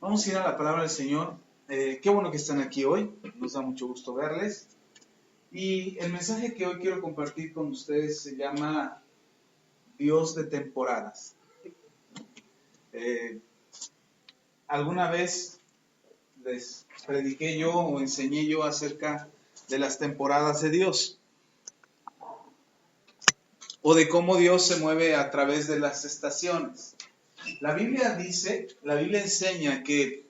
Vamos a ir a la palabra del Señor. Qué bueno que están aquí hoy, nos da mucho gusto verles. Y el mensaje que hoy quiero compartir con ustedes se llama Dios de temporadas. Alguna vez les prediqué yo o enseñé yo acerca de las temporadas de Dios, o de cómo Dios se mueve a través de las estaciones. La Biblia enseña que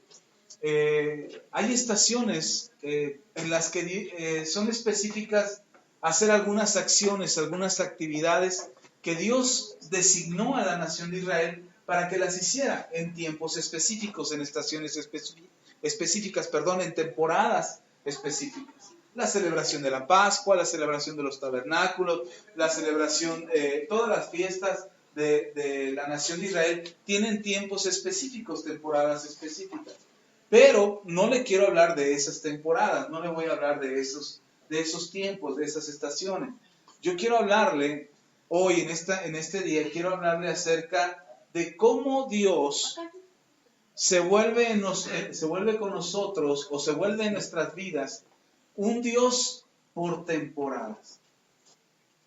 hay estaciones en las que son específicas hacer algunas acciones, algunas actividades que Dios designó a la nación de Israel para que las hiciera en tiempos específicos, en estaciones específicas, en temporadas específicas. La celebración de la Pascua, la celebración de los tabernáculos, la celebración, todas las fiestas de la nación de Israel tienen tiempos específicos, temporadas específicas. Pero no le quiero hablar de esas temporadas, no le voy a hablar de esos tiempos, de esas estaciones. Yo quiero hablarle hoy, en este día, quiero hablarle acerca de cómo Dios se vuelve con nosotros, o se vuelve en nuestras vidas, un Dios por temporadas.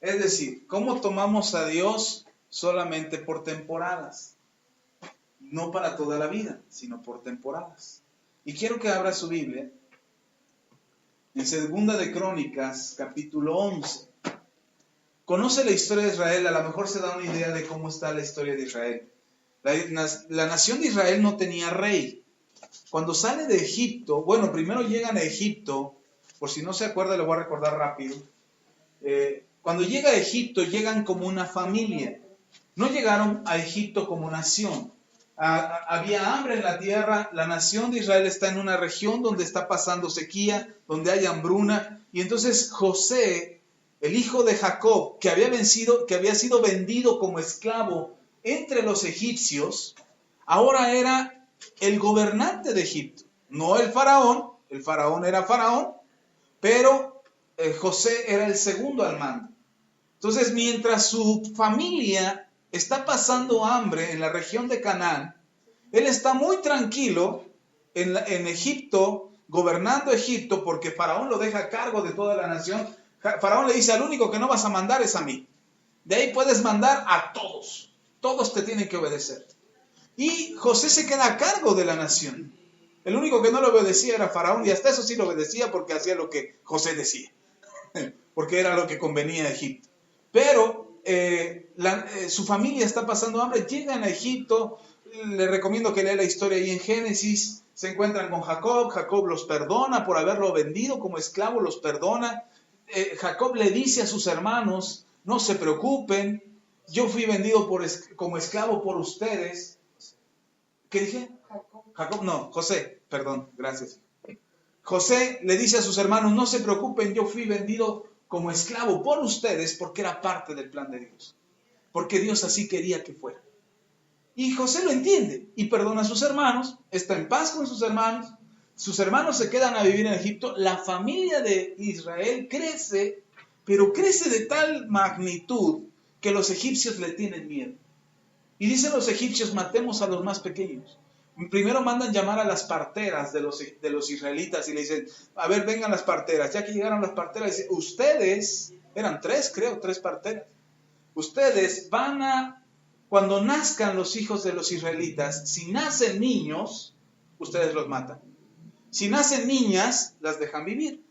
Es decir, cómo tomamos a Dios solamente por temporadas. No para toda la vida, sino por temporadas. Y quiero que abra su Biblia en Segunda de Crónicas, capítulo 11. Conoce la historia de Israel, a lo mejor se da una idea de cómo está la historia de Israel. La nación de Israel no tenía rey. Cuando sale de Egipto, primero llegan a Egipto, por si no se acuerda, le voy a recordar rápido. Cuando llega a Egipto, llegan como una familia. No llegaron a Egipto como nación. Había hambre en la tierra, la nación de Israel está en una región donde está pasando sequía, donde hay hambruna, y entonces José, el hijo de Jacob, que había sido vendido como esclavo entre los egipcios, ahora era el gobernante de Egipto, no el faraón era faraón, pero José era el segundo al mando. Entonces, mientras su familia está pasando hambre en la región de Canaán, él está muy tranquilo en Egipto, gobernando Egipto, porque Faraón lo deja a cargo de toda la nación. Faraón le dice: al único que no vas a mandar es a mí. De ahí puedes mandar a todos. Todos te tienen que obedecer. Y José se queda a cargo de la nación. El único que no lo obedecía era Faraón, y hasta eso sí lo obedecía porque hacía lo que José decía, porque era lo que convenía a Egipto. Pero su familia está pasando hambre, llegan a Egipto. Le recomiendo que lea la historia ahí en Génesis. Se encuentran con Jacob, Jacob los perdona por haberlo vendido como esclavo, los perdona. Jacob le dice a sus hermanos: no se preocupen, yo fui vendido como esclavo por ustedes. ¿Qué dije? Jacob, no, José, perdón, gracias. José le dice a sus hermanos: no se preocupen, yo fui vendido como esclavo por ustedes porque era parte del plan de Dios, porque Dios así quería que fuera. Y José lo entiende y perdona a sus hermanos, está en paz con sus hermanos se quedan a vivir en Egipto. La familia de Israel crece, pero crece de tal magnitud que los egipcios le tienen miedo. Y dicen los egipcios: matemos a los más pequeños. Primero mandan llamar a las parteras de los israelitas y le dicen: a ver, vengan las parteras. Ya que llegaron las parteras, dicen: ustedes, eran tres parteras, ustedes cuando nazcan los hijos de los israelitas, si nacen niños, ustedes los matan. Si nacen niñas, las dejan vivir,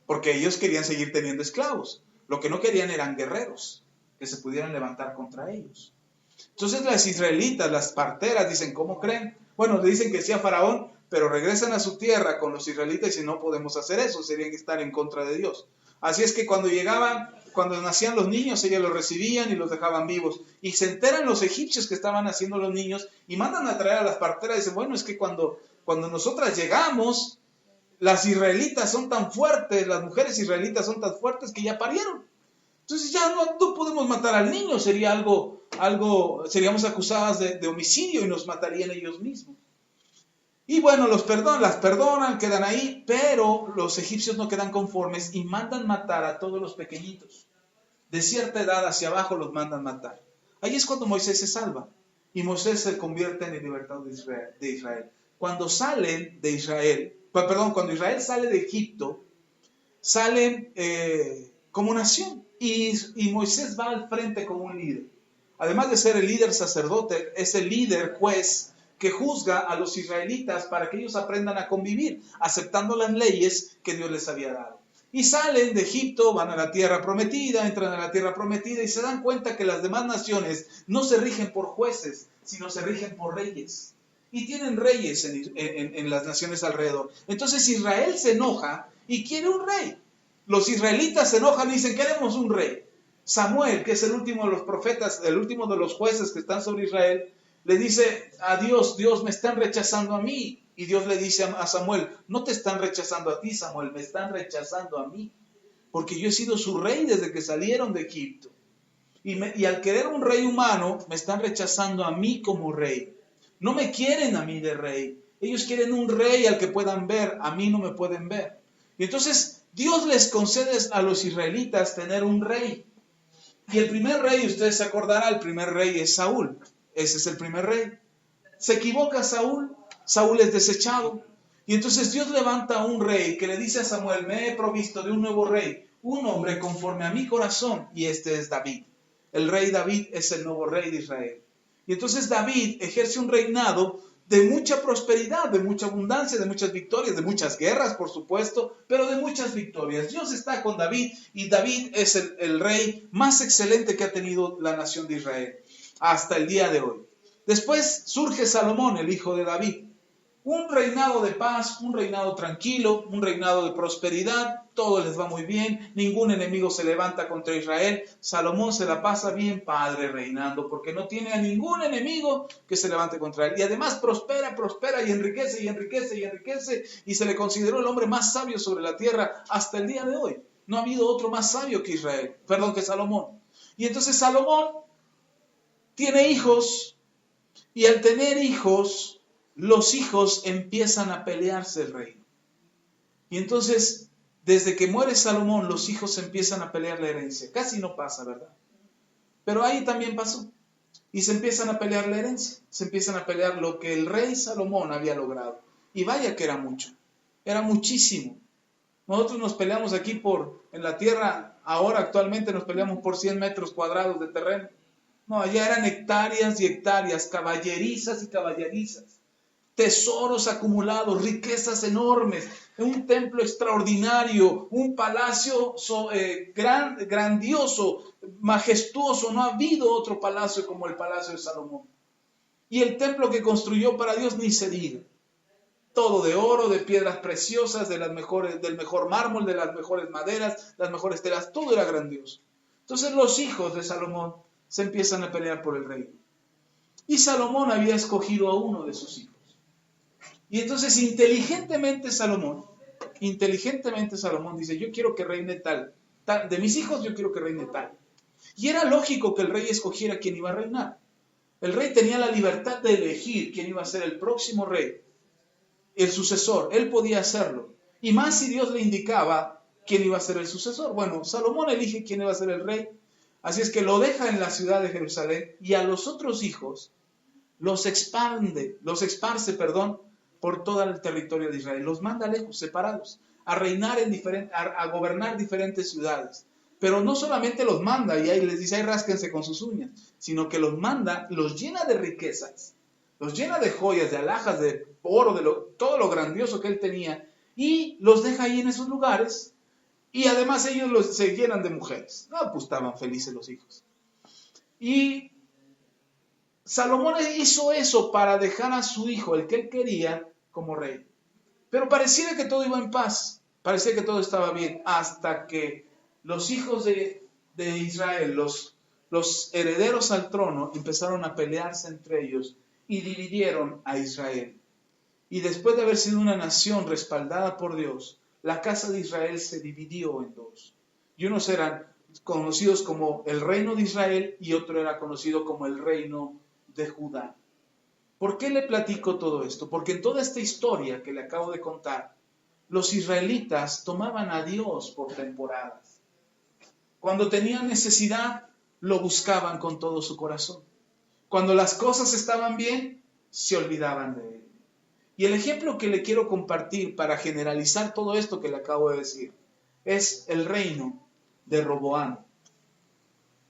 porque ellos querían seguir teniendo esclavos. Lo que no querían eran guerreros que se pudieran levantar contra ellos. Entonces las israelitas, las parteras, dicen: ¿cómo creen? Bueno, le dicen que sí a Faraón, pero regresan a su tierra con los israelitas y dicen: no podemos hacer eso, sería estar en contra de Dios. Así es que cuando nacían los niños, ellos los recibían y los dejaban vivos. Y se enteran los egipcios que estaban haciendo los niños y mandan a traer a las parteras y dicen: bueno, es que cuando nosotras llegamos, las israelitas son tan fuertes, las mujeres israelitas son tan fuertes que ya parieron. Entonces ya no podemos matar al niño, seríamos acusadas de homicidio y nos matarían ellos mismos. Y bueno, las perdonan, quedan ahí, pero los egipcios no quedan conformes y mandan matar a todos los pequeñitos. De cierta edad hacia abajo los mandan matar. Ahí es cuando Moisés se salva y Moisés se convierte en el libertador de Israel. cuando salen de Israel, cuando Israel sale de Egipto, salen como nación y Moisés va al frente como un líder. Además de ser el líder sacerdote, es el líder juez que juzga a los israelitas para que ellos aprendan a convivir, aceptando las leyes que Dios les había dado. Y salen de Egipto, van a la tierra prometida, entran a la tierra prometida y se dan cuenta que las demás naciones no se rigen por jueces, sino se rigen por reyes. Y tienen reyes en las naciones alrededor. Entonces Israel se enoja y quiere un rey. Los israelitas se enojan y dicen, queremos un rey. Samuel, que es el último de los profetas, el último de los jueces que están sobre Israel, le dice a Dios, Dios, me están rechazando a mí. Y Dios le dice a Samuel, no te están rechazando a ti, Samuel, me están rechazando a mí. Porque yo he sido su rey desde que salieron de Egipto. Y al querer un rey humano, me están rechazando a mí como rey. No me quieren a mí de rey. Ellos quieren un rey al que puedan ver, a mí no me pueden ver. Y entonces Dios les concede a los israelitas tener un rey. Y el primer rey, ustedes se acordarán, el primer rey es Saúl. Ese es el primer rey. Se equivoca Saúl, Saúl es desechado. Y entonces Dios levanta a un rey que le dice a Samuel, me he provisto de un nuevo rey, un hombre conforme a mi corazón, y este es David. El rey David es el nuevo rey de Israel. Y entonces David ejerce un reinado de mucha prosperidad, de mucha abundancia, de muchas victorias, de muchas guerras, por supuesto, pero de muchas victorias. Dios está con David y David es el rey más excelente que ha tenido la nación de Israel hasta el día de hoy. Después surge Salomón, el hijo de David. Un reinado de paz, un reinado tranquilo, un reinado de prosperidad, todo les va muy bien, ningún enemigo se levanta contra Israel. Salomón se la pasa bien padre reinando, porque no tiene a ningún enemigo que se levante contra él. Y además prospera y enriquece y enriquece y enriquece, y se le consideró el hombre más sabio sobre la tierra hasta el día de hoy. No ha habido otro más sabio que que Salomón. Y entonces Salomón tiene hijos, y al tener hijos, los hijos empiezan a pelearse el reino. Y entonces, desde que muere Salomón, los hijos empiezan a pelear la herencia. Casi no pasa, ¿verdad? Pero ahí también pasó. Y se empiezan a pelear la herencia. Se empiezan a pelear lo que el rey Salomón había logrado. Y vaya que era mucho. Era muchísimo. Nosotros nos peleamos aquí en la tierra, ahora actualmente nos peleamos por 100 metros cuadrados de terreno. No, allá eran hectáreas y hectáreas, caballerizas y caballerizas. Tesoros acumulados, riquezas enormes, un templo extraordinario, un palacio grandioso, majestuoso. No ha habido otro palacio como el palacio de Salomón. Y el templo que construyó para Dios ni se diga. Todo de oro, de piedras preciosas, del mejor mármol, de las mejores maderas, las mejores telas, todo era grandioso. Entonces los hijos de Salomón se empiezan a pelear por el reino. Y Salomón había escogido a uno de sus hijos. Y entonces inteligentemente Salomón dice, yo quiero que reine tal, de mis hijos yo quiero que reine tal. Y era lógico que el rey escogiera quién iba a reinar. El rey tenía la libertad de elegir quién iba a ser el próximo rey, el sucesor. Él podía hacerlo. Y más si Dios le indicaba quién iba a ser el sucesor. Bueno, Salomón elige quién iba a ser el rey. Así es que lo deja en la ciudad de Jerusalén y a los otros hijos los esparce por todo el territorio de Israel. Los manda lejos, separados, a reinar a gobernar diferentes ciudades. Pero no solamente los manda y ahí les dice, ahí rásquense con sus uñas, sino que los manda, los llena de riquezas, los llena de joyas, de alhajas, de oro, todo lo grandioso que él tenía, y los deja ahí en esos lugares, y además ellos se llenan de mujeres. No, pues estaban felices los hijos. Y Salomón hizo eso para dejar a su hijo, el que él quería, como rey. Pero pareciera que todo iba en paz, parecía que todo estaba bien, hasta que los hijos de Israel, los herederos al trono, empezaron a pelearse entre ellos y dividieron a Israel. Y después de haber sido una nación respaldada por Dios, la casa de Israel se dividió en dos. Y unos eran conocidos como el reino de Israel y otro era conocido como el reino de Judá. ¿Por qué le platico todo esto? Porque en toda esta historia que le acabo de contar, los israelitas tomaban a Dios por temporadas. Cuando tenían necesidad, lo buscaban con todo su corazón. Cuando las cosas estaban bien, se olvidaban de él. Y el ejemplo que le quiero compartir para generalizar todo esto que le acabo de decir es el reino de Roboam.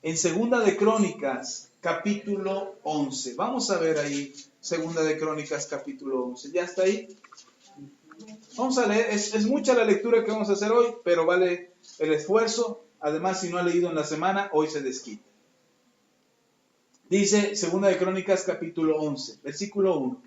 En Segunda de Crónicas, capítulo 11. Vamos a ver ahí, Segunda de Crónicas, capítulo 11. ¿Ya está ahí? Vamos a leer. Es mucha la lectura que vamos a hacer hoy, pero vale el esfuerzo. Además, si no ha leído en la semana, hoy se desquita. Dice Segunda de Crónicas, capítulo 11, versículo 1.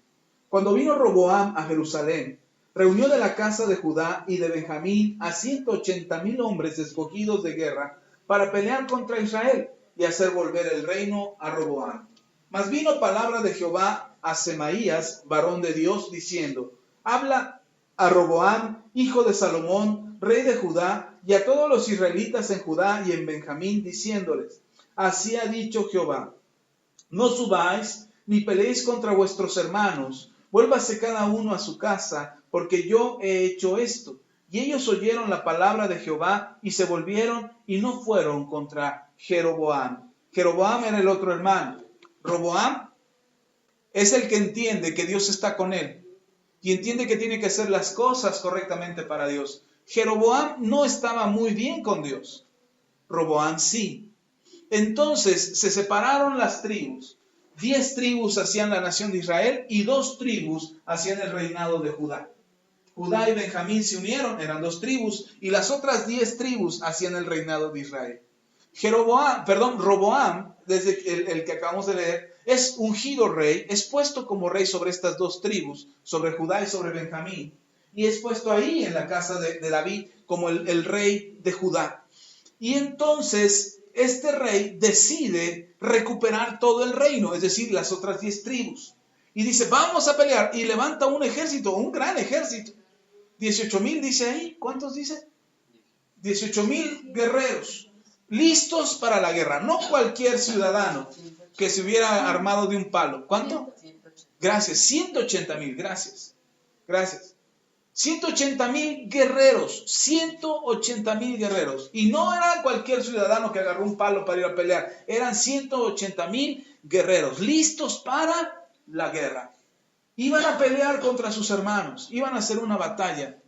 Cuando vino Roboam a Jerusalén, reunió de la casa de Judá y de Benjamín a 180,000 hombres escogidos de guerra para pelear contra Israel y hacer volver el reino a Roboam. Mas vino palabra de Jehová a Semaías, varón de Dios, diciendo: habla a Roboam, hijo de Salomón, rey de Judá, y a todos los israelitas en Judá y en Benjamín, diciéndoles: así ha dicho Jehová, no subáis ni peleéis contra vuestros hermanos, vuélvase cada uno a su casa, porque yo he hecho esto. Y ellos oyeron la palabra de Jehová y se volvieron y no fueron contra Jeroboam. Jeroboam era el otro hermano. Roboam es el que entiende que Dios está con él y entiende que tiene que hacer las cosas correctamente para Dios. Jeroboam no estaba muy bien con Dios. Roboam sí. Entonces se separaron las tribus. 10 tribus hacían la nación de Israel y 2 tribus hacían el reinado de Judá. Judá y Benjamín se unieron, eran 2 tribus, y las otras 10 tribus hacían el reinado de Israel. Roboam, desde el que acabamos de leer, es ungido rey, es puesto como rey sobre estas 2 tribus, sobre Judá y sobre Benjamín, y es puesto ahí en la casa de David como el rey de Judá. Y entonces este rey decide recuperar todo el reino, es decir, las otras 10 tribus. Y dice, vamos a pelear, y levanta un ejército, un gran ejército. 18,000 dice ahí, ¿cuántos dice? 18,000 guerreros, listos para la guerra, no cualquier ciudadano que se hubiera armado de un palo. ¿Cuánto? Gracias, 180,000, gracias. 180,000 guerreros, 180,000 guerreros. Y no era cualquier ciudadano que agarró un palo para ir a pelear, eran 180,000 guerreros, listos para la guerra. Iban a pelear contra sus hermanos, iban a hacer una batalla.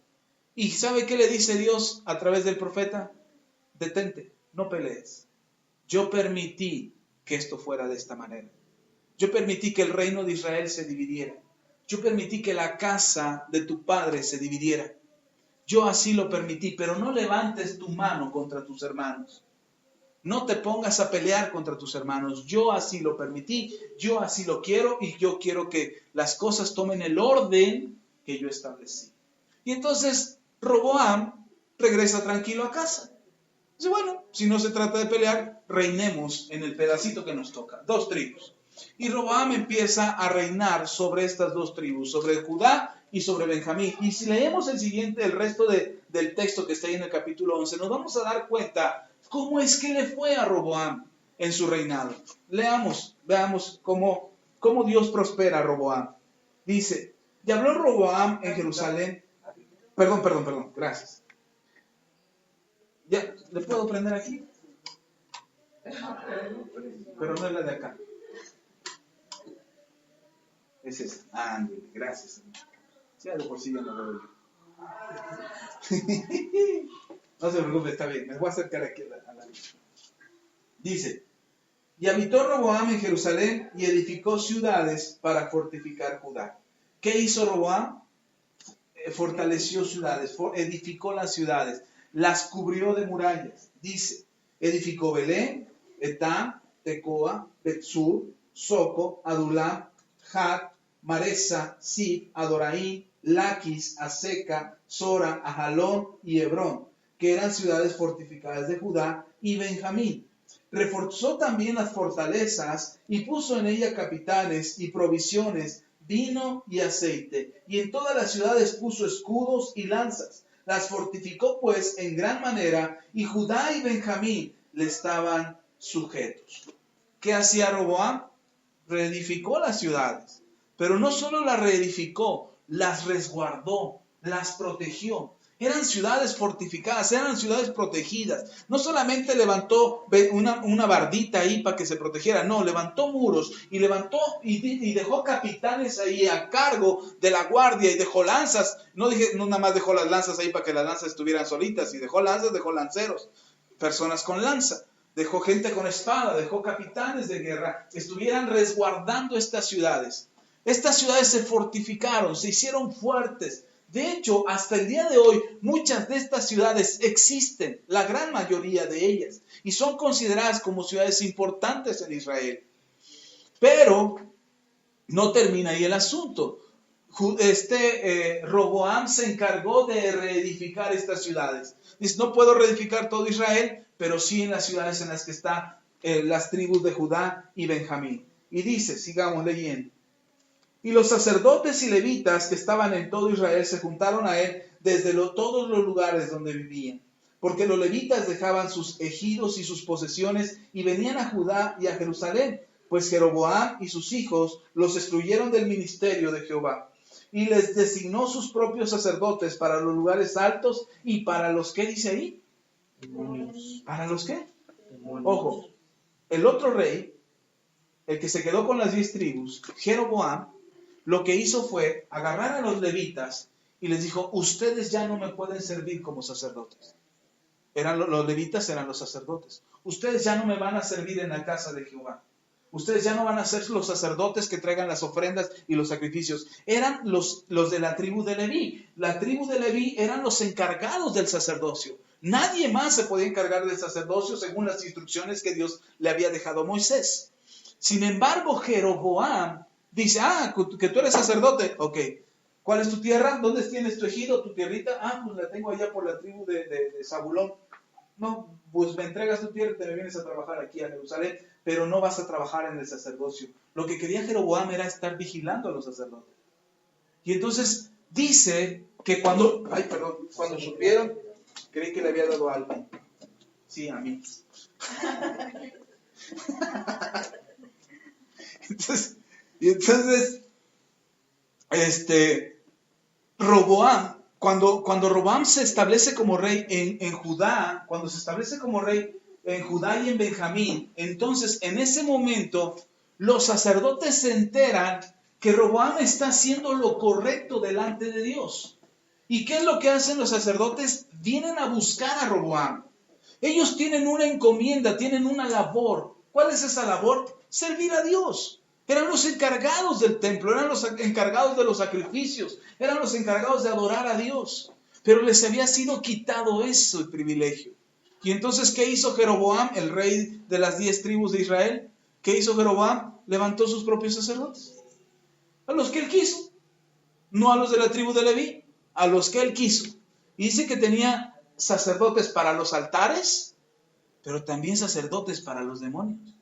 ¿Y sabe qué le dice Dios a través del profeta? Detente, no pelees. Yo permití que esto fuera de esta manera. Yo permití que el reino de Israel se dividiera. Yo permití que la casa de tu padre se dividiera. Yo así lo permití, pero no levantes tu mano contra tus hermanos. No te pongas a pelear contra tus hermanos. Yo así lo permití, yo así lo quiero y yo quiero que las cosas tomen el orden que yo establecí. Y entonces Roboam regresa tranquilo a casa. Dice, bueno, si no se trata de pelear, reinemos en el pedacito que nos toca. 2 tribus. Y Roboam empieza a reinar sobre estas 2 tribus, sobre Judá y sobre Benjamín. Y si leemos el resto del texto que está ahí en el capítulo 11, nos vamos a dar cuenta cómo es que le fue a Roboam en su reinado. Veamos cómo Dios prospera a Roboam. Dice, y habló Roboam en Jerusalén. Perdón, gracias. ¿Ya? ¿Le puedo prender aquí? Pero no es la de acá. Es esa. Ándale, gracias. Ya de por sí ya no lo veo. No se preocupe, está bien. Me voy a acercar aquí a la luz. Dice, y habitó Roboam en Jerusalén y edificó ciudades para fortificar Judá. ¿Qué hizo Roboam? Fortaleció ciudades, edificó las ciudades, las cubrió de murallas. Dice, edificó Belén, Etam, Tecoa, Betsur, Soco, Adulam, Jat, Maresa, Sib, Adoraim, Laquis, Aseca, Sora, Ajalón y Hebrón, que eran ciudades fortificadas de Judá y Benjamín. Reforzó también las fortalezas y puso en ellas capitanes y provisiones, vino y aceite. Y en todas las ciudades puso escudos y lanzas. Las fortificó pues en gran manera, y Judá y Benjamín le estaban sujetos. ¿Qué hacía Roboam? Reedificó las ciudades, pero no solo las reedificó, las resguardó, las protegió. Eran ciudades fortificadas, eran ciudades protegidas. No solamente levantó una bardita ahí para que se protegiera, no, levantó muros y levantó y dejó capitanes ahí a cargo de la guardia y dejó lanzas. No nada más dejó las lanzas ahí para que las lanzas estuvieran solitas, y dejó lanzas, dejó lanceros, personas con lanza. Dejó gente con espada, dejó capitanes de guerra que estuvieran resguardando estas ciudades. Estas ciudades se fortificaron, se hicieron fuertes. De hecho, hasta el día de hoy, muchas de estas ciudades existen, la gran mayoría de ellas, y son consideradas como ciudades importantes en Israel. Pero no termina ahí el asunto. Roboam se encargó de reedificar estas ciudades. Dice, no puedo reedificar todo Israel, pero sí en las ciudades en las que están las tribus de Judá y Benjamín. Y dice, sigamos leyendo. Y los sacerdotes y levitas que estaban en todo Israel se juntaron a él desde todos los lugares donde vivían, porque los levitas dejaban sus ejidos y sus posesiones y venían a Judá y a Jerusalén, pues Jeroboam y sus hijos los excluyeron del ministerio de Jehová. Y les designó sus propios sacerdotes para los lugares altos y para los, ¿qué dice ahí? Demonios. ¿Para los qué? Demonios. Ojo, el otro rey, el que se quedó con las 10 tribus, Jeroboam, lo que hizo fue agarrar a los levitas y les dijo, ustedes ya no me pueden servir como sacerdotes. Los levitas eran los sacerdotes. Ustedes ya no me van a servir en la casa de Jehová. Ustedes ya no van a ser los sacerdotes que traigan las ofrendas y los sacrificios. Eran los de la tribu de Leví. La tribu de Leví eran los encargados del sacerdocio. Nadie más se podía encargar del sacerdocio según las instrucciones que Dios le había dejado a Moisés. Sin embargo, Jeroboam dice, que tú eres sacerdote. Ok, ¿cuál es tu tierra? ¿Dónde tienes tu ejido, tu tierrita? Pues la tengo allá por la tribu de Zabulón. No, pues me entregas tu tierra y te me vienes a trabajar aquí a Jerusalén, pero no vas a trabajar en el sacerdocio. Lo que quería Jeroboam era estar vigilando a los sacerdotes. Y entonces dice que cuando supieron, creí que le había dado algo. Sí, a mí. Entonces, Roboam, cuando Roboam se establece como rey en Judá, cuando se establece como rey en Judá y en Benjamín, entonces en ese momento los sacerdotes se enteran que Roboam está haciendo lo correcto delante de Dios. ¿Y qué es lo que hacen los sacerdotes? Vienen a buscar a Roboam. Ellos tienen una encomienda, tienen una labor. ¿Cuál es esa labor? Servir a Dios. Eran los encargados del templo, eran los encargados de los sacrificios, eran los encargados de adorar a Dios. Pero les había sido quitado ese privilegio. Y entonces, ¿qué hizo Jeroboam, el rey de las 10 tribus de Israel? ¿Qué hizo Jeroboam? Levantó sus propios sacerdotes. A los que él quiso. No a los de la tribu de Leví, a los que él quiso. Y dice que tenía sacerdotes para los altares, pero también sacerdotes para los demonios.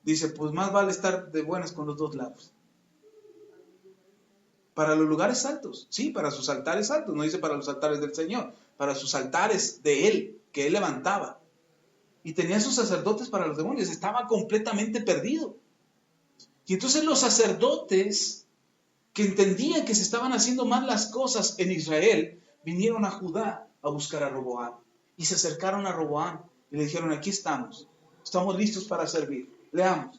Dice, pues más vale estar de buenas con los dos lados. Para los lugares altos, sí, para sus altares altos, no dice para los altares del Señor, para sus altares de Él, que Él levantaba. Y tenía sus sacerdotes para los demonios, estaba completamente perdido. Y entonces los sacerdotes, que entendían que se estaban haciendo mal las cosas en Israel, vinieron a Judá a buscar a Roboam. Y se acercaron a Roboam y le dijeron, aquí estamos listos para servir. Leamos.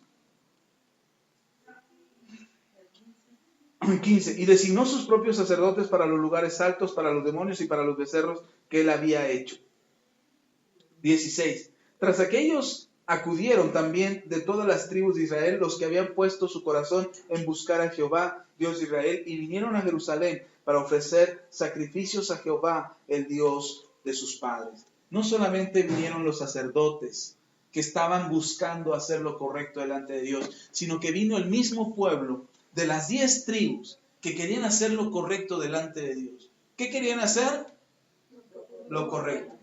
15. Y designó sus propios sacerdotes para los lugares altos, para los demonios y para los becerros que él había hecho. 16. Tras aquellos acudieron también de todas las tribus de Israel los que habían puesto su corazón en buscar a Jehová, Dios de Israel, y vinieron a Jerusalén para ofrecer sacrificios a Jehová, el Dios de sus padres. No solamente vinieron los sacerdotes que estaban buscando hacer lo correcto delante de Dios, sino que vino el mismo pueblo de las 10 tribus que querían hacer lo correcto delante de Dios. ¿Qué querían hacer? Lo correcto.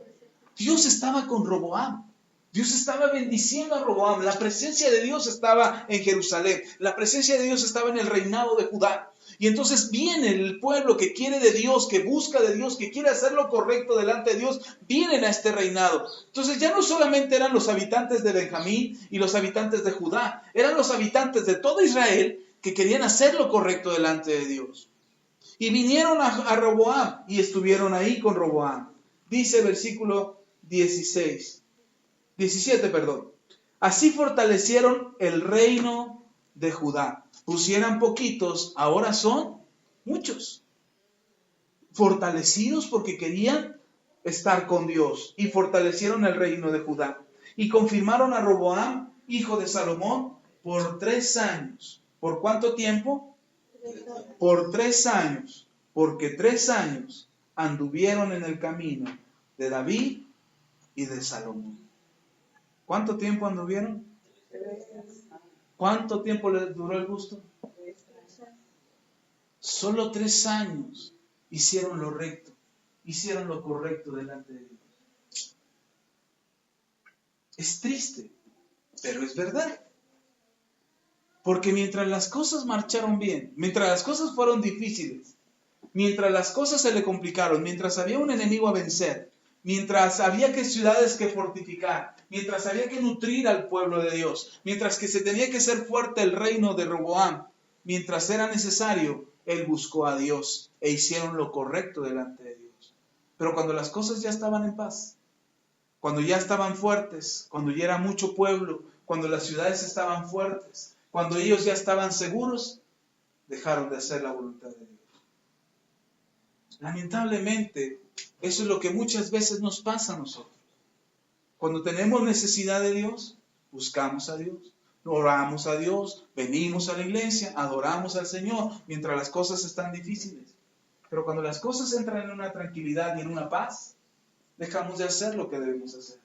Dios estaba con Roboam. Dios estaba bendiciendo a Roboam. La presencia de Dios estaba en Jerusalén. La presencia de Dios estaba en el reinado de Judá. Y entonces viene el pueblo que quiere de Dios, que busca de Dios, que quiere hacer lo correcto delante de Dios, vienen a este reinado. Entonces ya no solamente eran los habitantes de Benjamín y los habitantes de Judá, eran los habitantes de todo Israel que querían hacer lo correcto delante de Dios. Y vinieron a Roboam y estuvieron ahí con Roboam. Dice versículo 17. Así fortalecieron el reino de Judá. Pusieran poquitos, ahora son muchos. Fortalecidos porque querían estar con Dios y fortalecieron el reino de Judá. Y confirmaron a Roboam, hijo de Salomón, por 3 años. ¿Por cuánto tiempo? Por 3 años. Porque 3 años anduvieron en el camino de David y de Salomón. ¿Cuánto tiempo anduvieron? ¿Cuánto tiempo les duró el gusto? Solo 3 años hicieron lo recto, hicieron lo correcto delante de Dios. Es triste, pero es verdad. Porque mientras las cosas marcharon bien, mientras las cosas fueron difíciles, mientras las cosas se le complicaron, mientras había un enemigo a vencer, mientras había que ciudades que fortificar, mientras había que nutrir al pueblo de Dios, mientras que se tenía que hacer fuerte el reino de Roboam, mientras era necesario, él buscó a Dios e hicieron lo correcto delante de Dios. Pero cuando las cosas ya estaban en paz, cuando ya estaban fuertes, cuando ya era mucho pueblo, cuando las ciudades estaban fuertes, cuando ellos ya estaban seguros, dejaron de hacer la voluntad de Dios. Lamentablemente, eso es lo que muchas veces nos pasa a nosotros. Cuando tenemos necesidad de Dios, buscamos a Dios, oramos a Dios, venimos a la iglesia, adoramos al Señor, mientras las cosas están difíciles. Pero cuando las cosas entran en una tranquilidad y en una paz, dejamos de hacer lo que debemos hacer.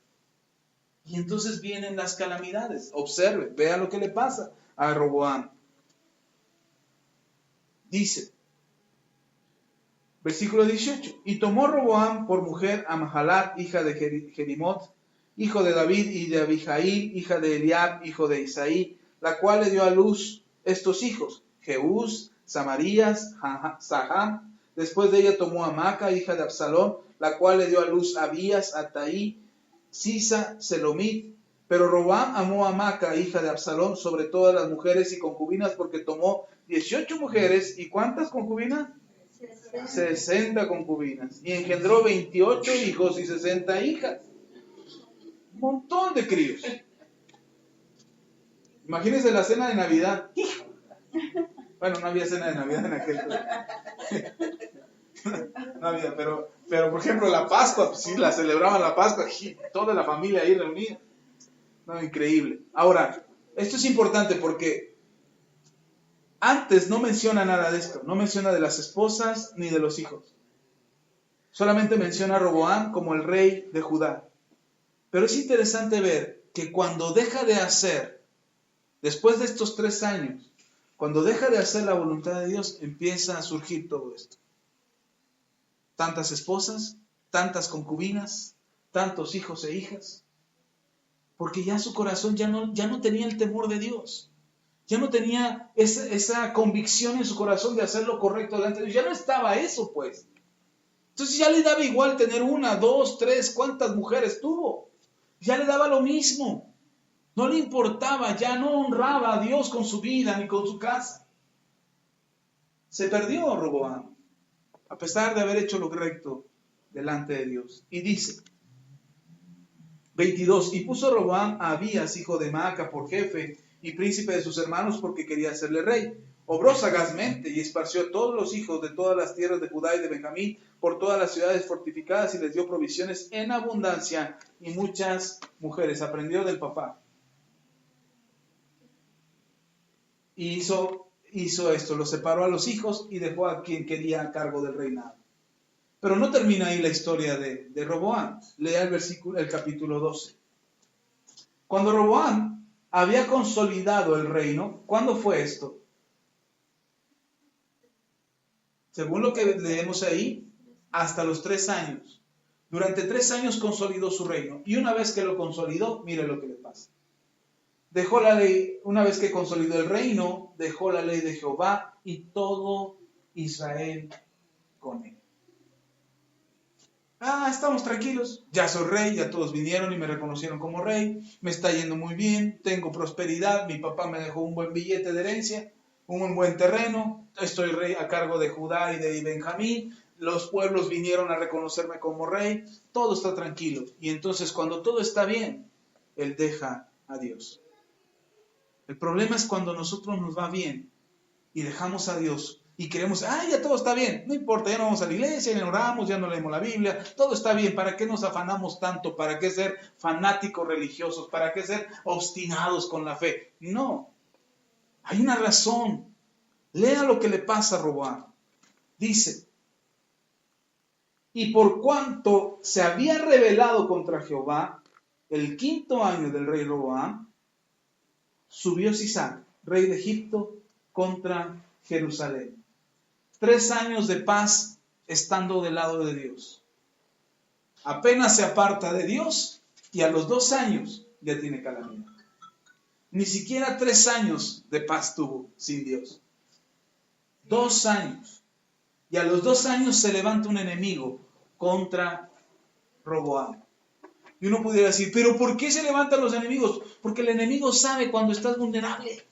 Y entonces vienen las calamidades. Observe, vea lo que le pasa a Roboam. Dice, versículo 18, y tomó Roboam por mujer a Mahalat, hija de Jerimot, hijo de David, y de Abijail, hija de Eliab, hijo de Isaí, la cual le dio a luz estos hijos, Jeús, Samarías, Saham. Después de ella tomó a Maca, hija de Absalón, la cual le dio a luz Abías, Ataí, Sisa, Selomit. Pero Roboam amó a Maca, hija de Absalón, sobre todas las mujeres y concubinas, porque tomó 18 mujeres, ¿y cuántas concubinas? 60 concubinas. Y engendró 28 hijos y 60 hijas. Un montón de críos. Imagínense la cena de Navidad. Bueno, no había cena de Navidad en aquel no había, pero por ejemplo la Pascua, pues sí, la celebraban la Pascua, toda la familia ahí reunida. No, increíble. Ahora, esto es importante porque antes no menciona nada de esto, no menciona de las esposas ni de los hijos. Solamente menciona a Roboam como el rey de Judá. Pero es interesante ver que cuando deja de hacer, después de estos 3 años, cuando deja de hacer la voluntad de Dios, empieza a surgir todo esto. Tantas esposas, tantas concubinas, tantos hijos e hijas. Porque ya su corazón ya no tenía el temor de Dios. Ya no tenía esa convicción en su corazón de hacer lo correcto delante de Dios. Ya no estaba eso, pues. Entonces ya le daba igual tener 1, 2, 3, cuántas mujeres tuvo. Ya le daba lo mismo. No le importaba, ya no honraba a Dios con su vida ni con su casa. Se perdió Roboam, a pesar de haber hecho lo recto delante de Dios. Y dice, 22, y puso Roboam a Abías, hijo de Maaca, por jefe y príncipe de sus hermanos, porque quería hacerle rey. Obró sagazmente y esparció a todos los hijos de todas las tierras de Judá y de Benjamín por todas las ciudades fortificadas y les dio provisiones en abundancia y muchas mujeres. Aprendió del papá. Y hizo esto, lo separó a los hijos y dejó a quien quería a cargo del reinado. Pero no termina ahí la historia de Roboam. Lea el capítulo 12. Cuando Roboam había consolidado el reino, ¿cuándo fue esto? Según lo que leemos ahí, hasta los 3 años. Durante 3 años consolidó su reino. Y una vez que lo consolidó, mire lo que le pasa. Dejó la ley, una vez que consolidó el reino, dejó la ley de Jehová y todo Israel con él. Estamos tranquilos, ya soy rey, ya todos vinieron y me reconocieron como rey, me está yendo muy bien, tengo prosperidad, mi papá me dejó un buen billete de herencia, un buen terreno, estoy rey a cargo de Judá y de Benjamín, los pueblos vinieron a reconocerme como rey, todo está tranquilo. Y entonces cuando todo está bien, él deja a Dios. El problema es cuando a nosotros nos va bien y dejamos a Dios y creemos, ya todo está bien, no importa, ya no vamos a la iglesia, ya no oramos, ya no leemos la Biblia, todo está bien, ¿para qué nos afanamos tanto? ¿Para qué ser fanáticos religiosos? ¿Para qué ser obstinados con la fe? No, hay una razón. Lea lo que le pasa a Roboam. Dice, y por cuanto se había rebelado contra Jehová, el 5º año del rey Roboam, subió Sisac, rey de Egipto, contra Jerusalén. 3 años de paz estando del lado de Dios. Apenas se aparta de Dios y a los 2 años ya tiene calamidad. Ni siquiera 3 años de paz tuvo sin Dios. 2 años. Y a los 2 años se levanta un enemigo contra Roboam. Y uno pudiera decir, ¿pero por qué se levantan los enemigos? Porque el enemigo sabe cuando estás vulnerable.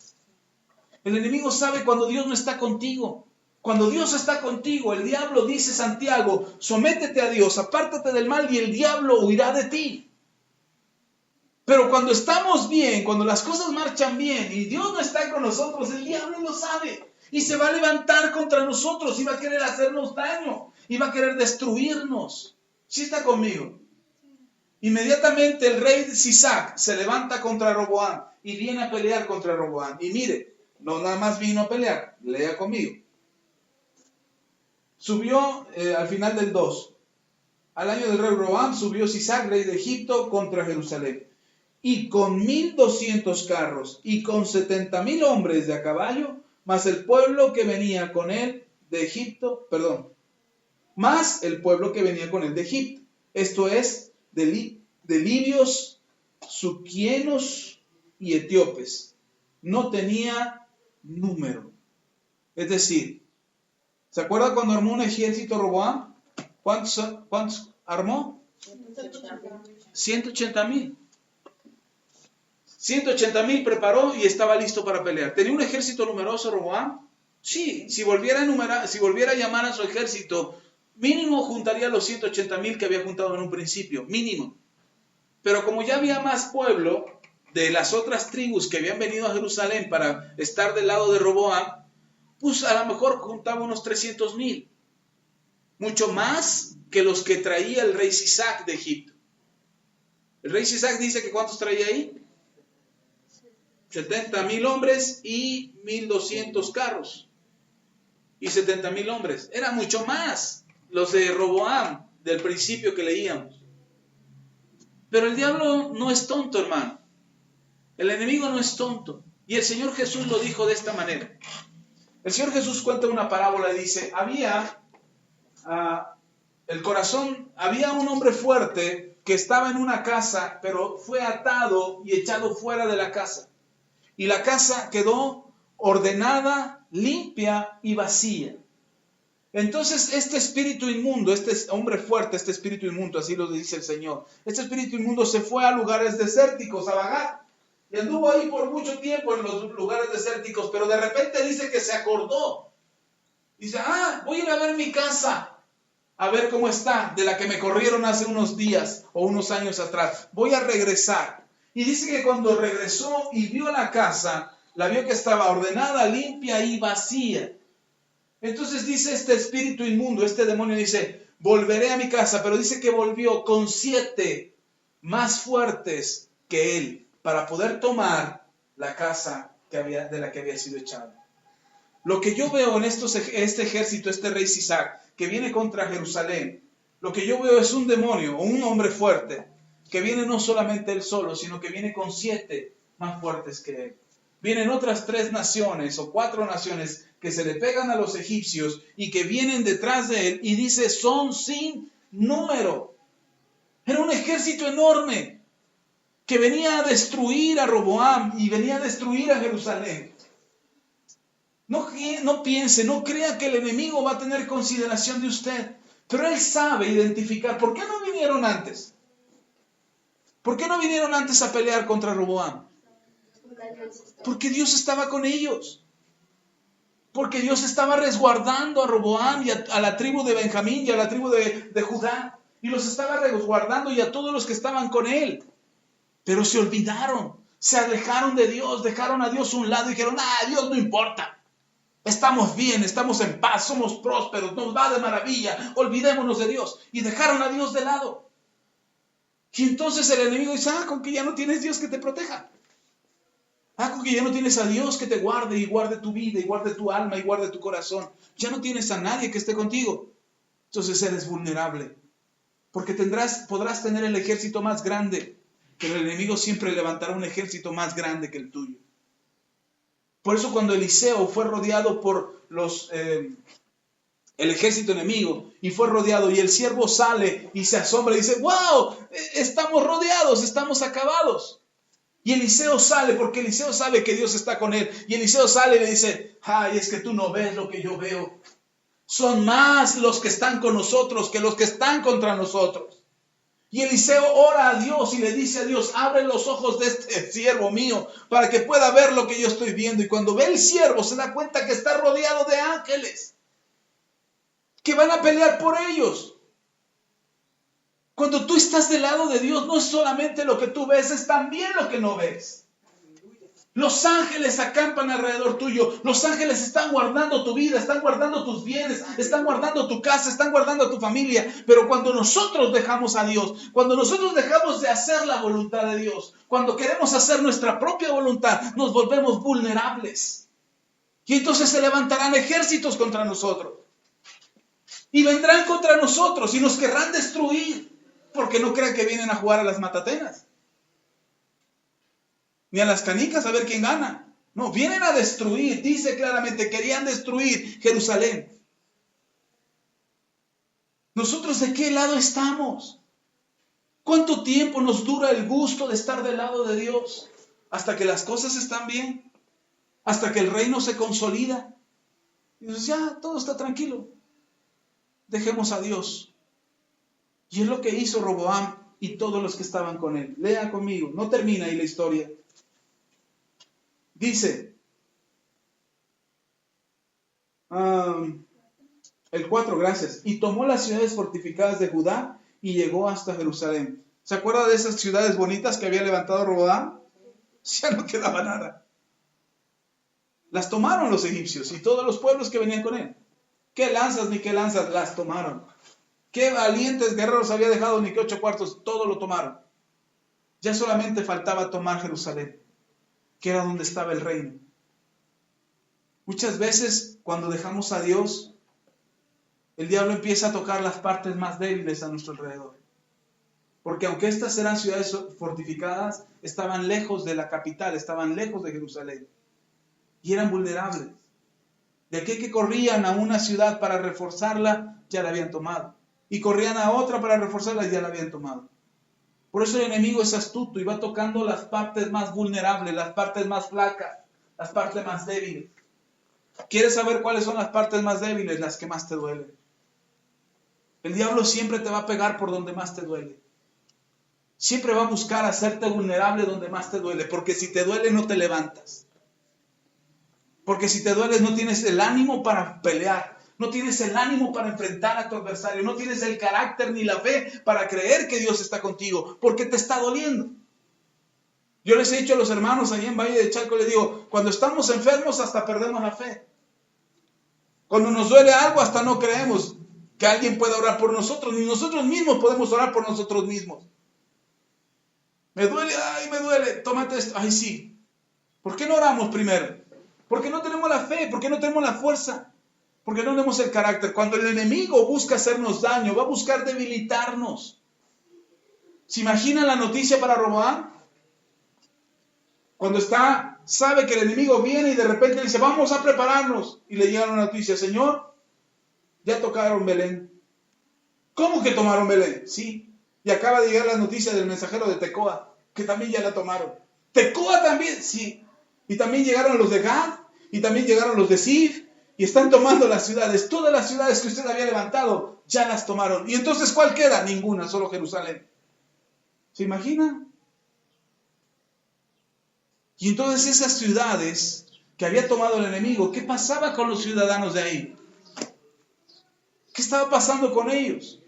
El enemigo sabe cuando Dios no está contigo. Cuando Dios está contigo, el diablo, dice Santiago, sométete a Dios, apártate del mal y el diablo huirá de ti. Pero cuando estamos bien, cuando las cosas marchan bien y Dios no está con nosotros, el diablo lo sabe. Y se va a levantar contra nosotros y va a querer hacernos daño. Y va a querer destruirnos. ¿Sí está conmigo? Inmediatamente el rey de Sisac se levanta contra Roboam y viene a pelear contra Roboam. Y mire, no nada más vino a pelear, lea conmigo. Subió al final del 2. Al año del rey Roboam subió Sisac, rey de Egipto, contra Jerusalén. Y con 1,200 carros y con 70,000 hombres de a caballo, más el pueblo que venía con él de Egipto, más el pueblo que venía con él de Egipto. Esto es, de libios, suquienos y etíopes. No tenía número. Es decir, ¿se acuerda cuando armó un ejército Roboam? ¿Cuántos armó? 180,000. 180,000 preparó y estaba listo para pelear. ¿Tenía un ejército numeroso Roboam? Sí, si volviera a llamar a su ejército, mínimo juntaría los 180,000 que había juntado en un principio, mínimo. Pero como ya había más pueblo de las otras tribus que habían venido a Jerusalén para estar del lado de Roboam, pues a lo mejor juntaba unos 300,000. Mucho más que los que traía el rey Sisac de Egipto. El rey Sisac dice que ¿cuántos traía ahí? 70,000 hombres y 1,200 carros. Y 70,000 hombres. Era mucho más los de Roboam del principio que leíamos. Pero el diablo no es tonto, hermano. El enemigo no es tonto. Y el Señor Jesús lo dijo de esta manera. El Señor Jesús cuenta una parábola y dice, había un hombre fuerte que estaba en una casa, pero fue atado y echado fuera de la casa. Y la casa quedó ordenada, limpia y vacía. Entonces este espíritu inmundo, este hombre fuerte, este espíritu inmundo, así lo dice el Señor, este espíritu inmundo se fue a lugares desérticos a vagar. Y anduvo ahí por mucho tiempo en los lugares desérticos, pero de repente dice que se acordó. Dice, voy a ir a ver mi casa, a ver cómo está, de la que me corrieron hace unos días o unos años atrás. Voy a regresar. Y dice que cuando regresó y vio la casa, la vio que estaba ordenada, limpia y vacía. Entonces dice este espíritu inmundo, este demonio dice, volveré a mi casa, pero dice que volvió con 7 más fuertes que él para poder tomar la casa de la que había sido echado. Lo que yo veo en este ejército, este rey Sisac, que viene contra Jerusalén, lo que yo veo es un demonio o un hombre fuerte, que viene no solamente él solo, sino que viene con 7 más fuertes que él. Vienen otras 3 naciones o 4 naciones que se le pegan a los egipcios y que vienen detrás de él y dice, son sin número. Era un ejército enorme que venía a destruir a Roboam y venía a destruir a Jerusalén. No piense, no crea que el enemigo va a tener consideración de usted, pero él sabe identificar. ¿Por qué no vinieron antes? ¿Por qué no vinieron antes a pelear contra Roboam? Porque Dios estaba con ellos. Porque Dios estaba resguardando a Roboam y a la tribu de Benjamín y a la tribu de Judá. Y los estaba resguardando y a todos los que estaban con él. Pero se olvidaron, se alejaron de Dios, dejaron a Dios a un lado y dijeron, Dios no importa. Estamos bien, estamos en paz, somos prósperos, nos va de maravilla, olvidémonos de Dios. Y dejaron a Dios de lado. Y entonces el enemigo dice, con que ya no tienes Dios que te proteja. Con que ya no tienes a Dios que te guarde y guarde tu vida y guarde tu alma y guarde tu corazón. Ya no tienes a nadie que esté contigo. Entonces eres vulnerable. Porque podrás tener el ejército más grande, pero el enemigo siempre levantará un ejército más grande que el tuyo. Por eso cuando Eliseo fue rodeado por el ejército enemigo y fue rodeado y el siervo sale y se asombra y dice, ¡wow! Estamos rodeados, estamos acabados. Y Eliseo sale porque Eliseo sabe que Dios está con él. Y Eliseo sale y le dice, es que tú no ves lo que yo veo. Son más los que están con nosotros que los que están contra nosotros. Y Eliseo ora a Dios y le dice a Dios, abre los ojos de este siervo mío para que pueda ver lo que yo estoy viendo. Y cuando ve el siervo se da cuenta que está rodeado de ángeles que van a pelear por ellos. Cuando tú estás del lado de Dios, no es solamente lo que tú ves, es también lo que no ves. Los ángeles acampan alrededor tuyo. Los ángeles están guardando tu vida, están guardando tus bienes, están guardando tu casa, están guardando a tu familia. Pero cuando nosotros dejamos a Dios, cuando nosotros dejamos de hacer la voluntad de Dios, cuando queremos hacer nuestra propia voluntad, nos volvemos vulnerables. Y entonces se levantarán ejércitos contra nosotros. Y vendrán contra nosotros y nos querrán destruir. Porque no crean que vienen a jugar a las matatenas. Ni a las canicas a ver quién gana. No, vienen a destruir. Dice claramente, querían destruir Jerusalén. ¿Nosotros de qué lado estamos? ¿Cuánto tiempo nos dura el gusto de estar del lado de Dios? Hasta que las cosas están bien. Hasta que el reino se consolida. Y dices, ya, todo está tranquilo. Dejemos a Dios. Y es lo que hizo Roboam y todos los que estaban con él. Lea conmigo, no termina ahí la historia. Dice, el 4, gracias. Y tomó las ciudades fortificadas de Judá y llegó hasta Jerusalén. ¿Se acuerda de esas ciudades bonitas que había levantado Roboam? Ya no quedaba nada. Las tomaron los egipcios y todos los pueblos que venían con él. ¿Qué lanzas ni qué lanzas? Las tomaron. Qué valientes guerreros había dejado ni qué 8 cuartos, todo lo tomaron. Ya solamente faltaba tomar Jerusalén, que era donde estaba el reino. Muchas veces cuando dejamos a Dios, el diablo empieza a tocar las partes más débiles a nuestro alrededor. Porque aunque estas eran ciudades fortificadas, estaban lejos de la capital, estaban lejos de Jerusalén. Y eran vulnerables. De aquí que corrían a una ciudad para reforzarla, ya la habían tomado. Y corrían a otra para reforzarla y ya la habían tomado. Por eso el enemigo es astuto y va tocando las partes más vulnerables, las partes más flacas, las partes más débiles. ¿Quieres saber cuáles son las partes más débiles? Las que más te duelen. El diablo siempre te va a pegar por donde más te duele. Siempre va a buscar hacerte vulnerable donde más te duele, porque si te duele no te levantas. Porque si te duele no tienes el ánimo para pelear. No tienes el ánimo para enfrentar a tu adversario. No tienes el carácter ni la fe para creer que Dios está contigo. Porque te está doliendo. Yo les he dicho a los hermanos allí en Valle de Chalco, les digo, cuando estamos enfermos hasta perdemos la fe. Cuando nos duele algo hasta no creemos que alguien pueda orar por nosotros. Ni nosotros mismos podemos orar por nosotros mismos. Me duele, me duele, tómate esto. Ay, sí. ¿Por qué no oramos primero? Porque no tenemos la fe, porque no tenemos la fuerza. Porque no tenemos el carácter. Cuando el enemigo busca hacernos daño, va a buscar debilitarnos. ¿Se imagina la noticia para Roboam? Cuando sabe que el enemigo viene y de repente le dice, vamos a prepararnos. Y le llega la noticia, Señor, ya tocaron Belén. ¿Cómo que tomaron Belén? Sí. Y acaba de llegar la noticia del mensajero de Tecoa, que también ya la tomaron. ¿Tecoa también? Sí. Y también llegaron los de Gad, y también llegaron los de Zif, y están tomando las ciudades. Todas las ciudades que usted había levantado, ya las tomaron. ¿Y entonces cuál queda? Ninguna, solo Jerusalén. ¿Se imagina? Y entonces esas ciudades que había tomado el enemigo. ¿Qué pasaba con los ciudadanos de ahí? ¿Qué estaba pasando con ellos?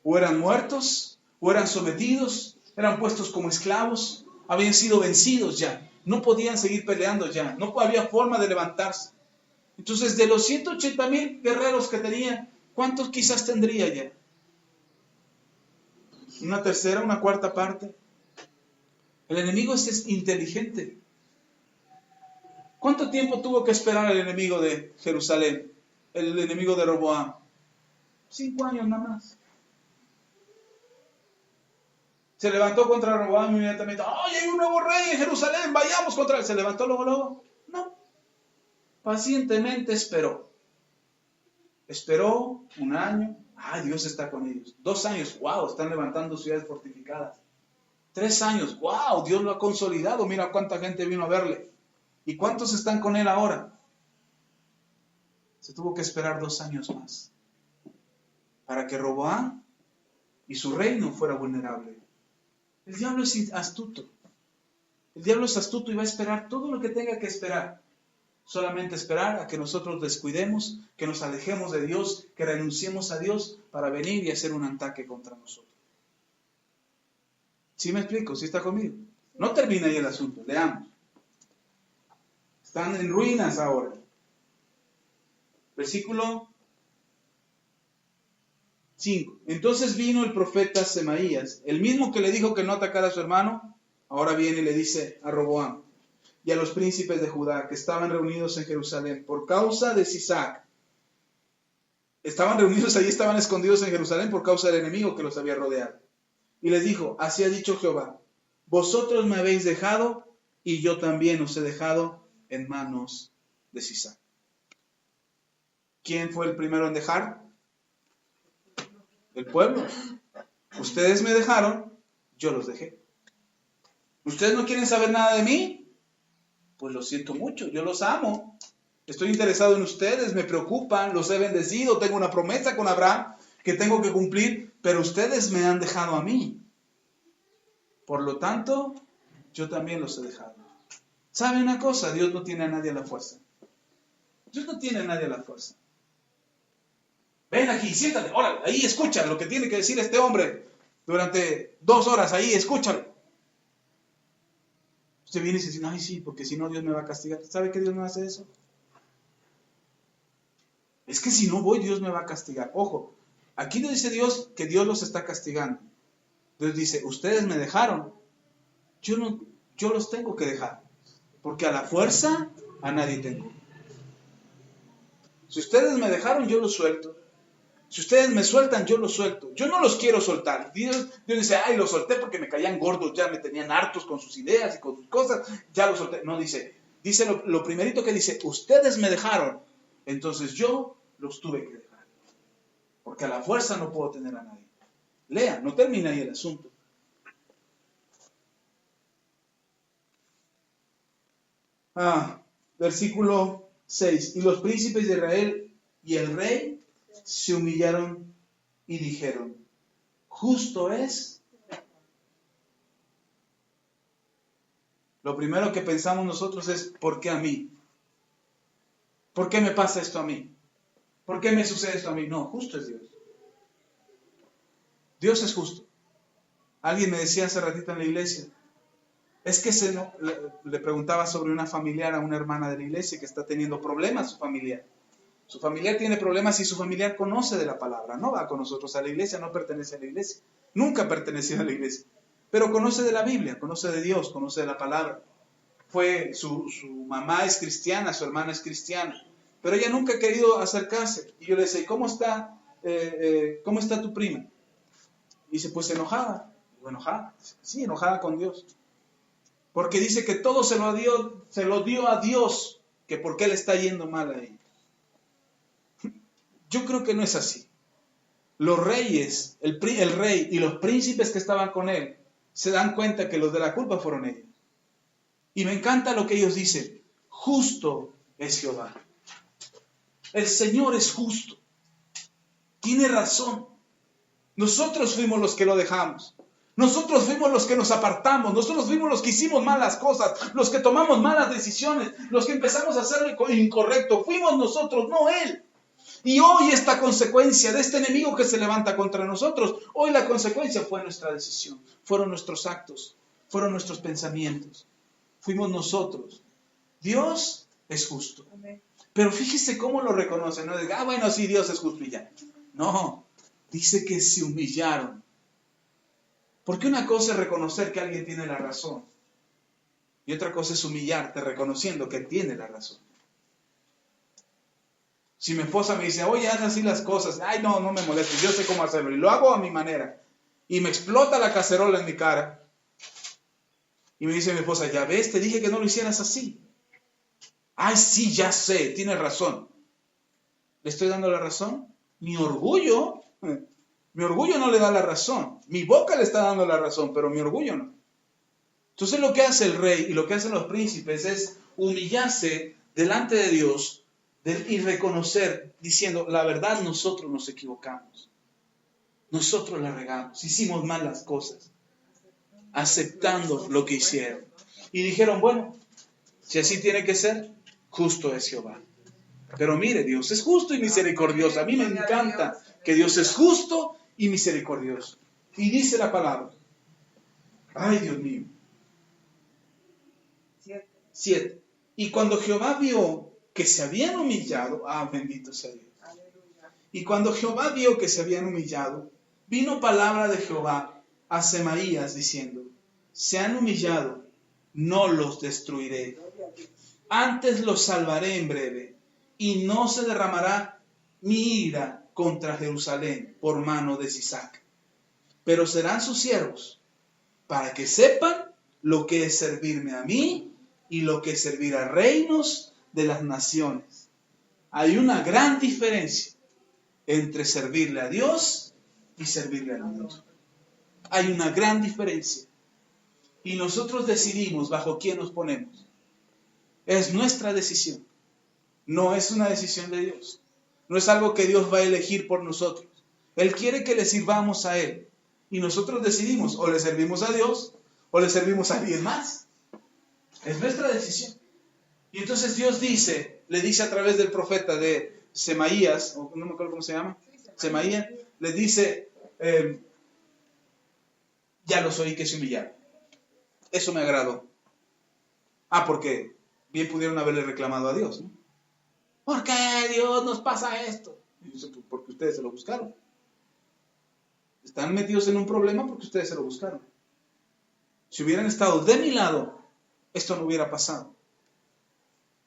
O eran muertos, o eran sometidos, eran puestos como esclavos, habían sido vencidos ya, no podían seguir peleando ya, no había forma de levantarse. Entonces, de los 180,000 guerreros que tenían, ¿cuántos quizás tendría ya? ¿Una tercera, una cuarta parte? El enemigo es inteligente. ¿Cuánto tiempo tuvo que esperar el enemigo de Jerusalén? El enemigo de Roboam. 5 años nada más. Se levantó contra Roboam inmediatamente. ¡Ay, hay un nuevo rey en Jerusalén! ¡Vayamos contra él! ¿Se levantó luego? No. Pacientemente esperó. Esperó 1 año. ¡Ay, Dios está con ellos! 2 años. ¡Wow! Están levantando ciudades fortificadas. 3 años. ¡Wow! Dios lo ha consolidado. Mira cuánta gente vino a verle. ¿Y cuántos están con él ahora? Se tuvo que esperar 2 años más para que Roboam y su reino fuera vulnerable. El diablo es astuto. El diablo es astuto y va a esperar todo lo que tenga que esperar. Solamente esperar a que nosotros descuidemos, que nos alejemos de Dios, que renunciemos a Dios para venir y hacer un ataque contra nosotros. ¿Sí me explico? ¿Sí está conmigo? No termina ahí el asunto. Leamos. Están en ruinas ahora. Versículo 5. Entonces vino el profeta Semaías, el mismo que le dijo que no atacara a su hermano, ahora viene y le dice a Roboam y a los príncipes de Judá que estaban reunidos en Jerusalén por causa de Sisac. Estaban reunidos allí, estaban escondidos en Jerusalén por causa del enemigo que los había rodeado. Y les dijo, así ha dicho Jehová, vosotros me habéis dejado y yo también os he dejado en manos de Sisac. ¿Quién fue el primero en dejar? El pueblo. Ustedes me dejaron, yo los dejé. ¿Ustedes no quieren saber nada de mí? Pues lo siento mucho, yo los amo. Estoy interesado en ustedes, me preocupan, los he bendecido, tengo una promesa con Abraham que tengo que cumplir, pero ustedes me han dejado a mí. Por lo tanto, yo también los he dejado. ¿Sabe una cosa? Dios no tiene a nadie a la fuerza. Dios no tiene a nadie a la fuerza. Ven aquí, siéntate, órale, ahí escucha lo que tiene que decir este hombre durante 2 horas, ahí escúchalo. Usted viene y dice, ay sí, porque si no Dios me va a castigar. ¿Sabe que Dios no hace eso? Es que si no voy, Dios me va a castigar. Ojo, aquí no dice Dios que Dios los está castigando. Dios dice, ustedes me dejaron, yo los tengo que dejar, porque a la fuerza a nadie tengo. Si ustedes me dejaron, yo los suelto. Si ustedes me sueltan, yo los suelto. Yo no los quiero soltar. Dios dice, ay, los solté porque me caían gordos, ya me tenían hartos con sus ideas y con sus cosas, ya los solté. No, dice lo primerito que dice, ustedes me dejaron, entonces yo los tuve que dejar. Porque a la fuerza no puedo tener a nadie. Lea, no termina ahí el asunto. Versículo 6. Y los príncipes de Israel y el rey se humillaron y dijeron, justo es. Lo primero que pensamos nosotros es, ¿por qué a mí? ¿Por qué me pasa esto a mí? ¿Por qué me sucede esto a mí? No, justo es Dios. Dios es justo. Alguien me decía hace ratito en la iglesia, es que le preguntaba sobre una familiar a una hermana de la iglesia que está teniendo problemas su familiar. Su familiar tiene problemas y su familiar conoce de la palabra. No va con nosotros a la iglesia, no pertenece a la iglesia. Nunca perteneció a la iglesia. Pero conoce de la Biblia, conoce de Dios, conoce de la palabra. Su mamá es cristiana, su hermana es cristiana. Pero ella nunca ha querido acercarse. Y yo le decía, ¿cómo está tu prima? Y dice, pues enojada. Digo, ¿enojada? Sí, enojada con Dios. Porque dice que todo se lo dio a Dios, que por qué le está yendo mal a ella. Yo creo que no es así. Los reyes, el rey y los príncipes que estaban con él, se dan cuenta que los de la culpa fueron ellos. Y me encanta lo que ellos dicen. Justo es Jehová. El Señor es justo. Tiene razón. Nosotros fuimos los que lo dejamos. Nosotros fuimos los que nos apartamos, nosotros fuimos los que hicimos malas cosas, los que tomamos malas decisiones, los que empezamos a hacer lo incorrecto. Fuimos nosotros, no Él. Y hoy esta consecuencia de este enemigo que se levanta contra nosotros, hoy la consecuencia fue nuestra decisión, fueron nuestros actos, fueron nuestros pensamientos, fuimos nosotros. Dios es justo. Pero fíjese cómo lo reconoce, no diga, bueno, sí, Dios es justo y ya. No, dice que se humillaron. Porque una cosa es reconocer que alguien tiene la razón y otra cosa es humillarte reconociendo que tiene la razón. Si mi esposa me dice, oye, haz así las cosas, ay, no me molestes, yo sé cómo hacerlo y lo hago a mi manera y me explota la cacerola en mi cara y me dice mi esposa, ya ves, te dije que no lo hicieras así. Ay, sí, ya sé, tienes razón. ¿Le estoy dando la razón? Mi orgullo no le da la razón. Mi boca le está dando la razón, pero mi orgullo no. Entonces lo que hace el rey y lo que hacen los príncipes es humillarse delante de Dios y reconocer, diciendo, la verdad, nosotros nos equivocamos. Nosotros la regamos, hicimos malas cosas, aceptando lo que hicieron. Y dijeron, bueno, si así tiene que ser, justo es Jehová. Pero mire, Dios es justo y misericordioso. A mí me encanta que Dios es justo y misericordioso. Y dice la palabra, ay Dios mío, 7. Y cuando Jehová vio que se habían humillado, bendito sea Dios. Y cuando Jehová vio que se habían humillado, vino palabra de Jehová a Semaías diciendo, se han humillado, no los destruiré. Antes los salvaré en breve, y no se derramará mi ira contra Jerusalén por mano de Sisac. Pero serán sus siervos, para que sepan lo que es servirme a mí y lo que es servir a reinos de las naciones. Hay una gran diferencia entre servirle a Dios y servirle al mundo. Hay una gran diferencia. Y nosotros decidimos bajo quién nos ponemos. Es nuestra decisión. No es una decisión de Dios. No es algo que Dios va a elegir por nosotros. Él quiere que le sirvamos a Él. Y nosotros decidimos, o le servimos a Dios, o le servimos a alguien más. Es nuestra decisión. Y entonces Dios le dice a través del profeta de Semaías, o no me acuerdo cómo se llama, Semaías, le dice, ya los oí que se humillaron. Eso me agradó. Porque bien pudieron haberle reclamado a Dios, ¿no? ¿Por qué Dios nos pasa esto? Y dice, pues porque ustedes se lo buscaron. Están metidos en un problema porque ustedes se lo buscaron. Si hubieran estado de mi lado, esto no hubiera pasado.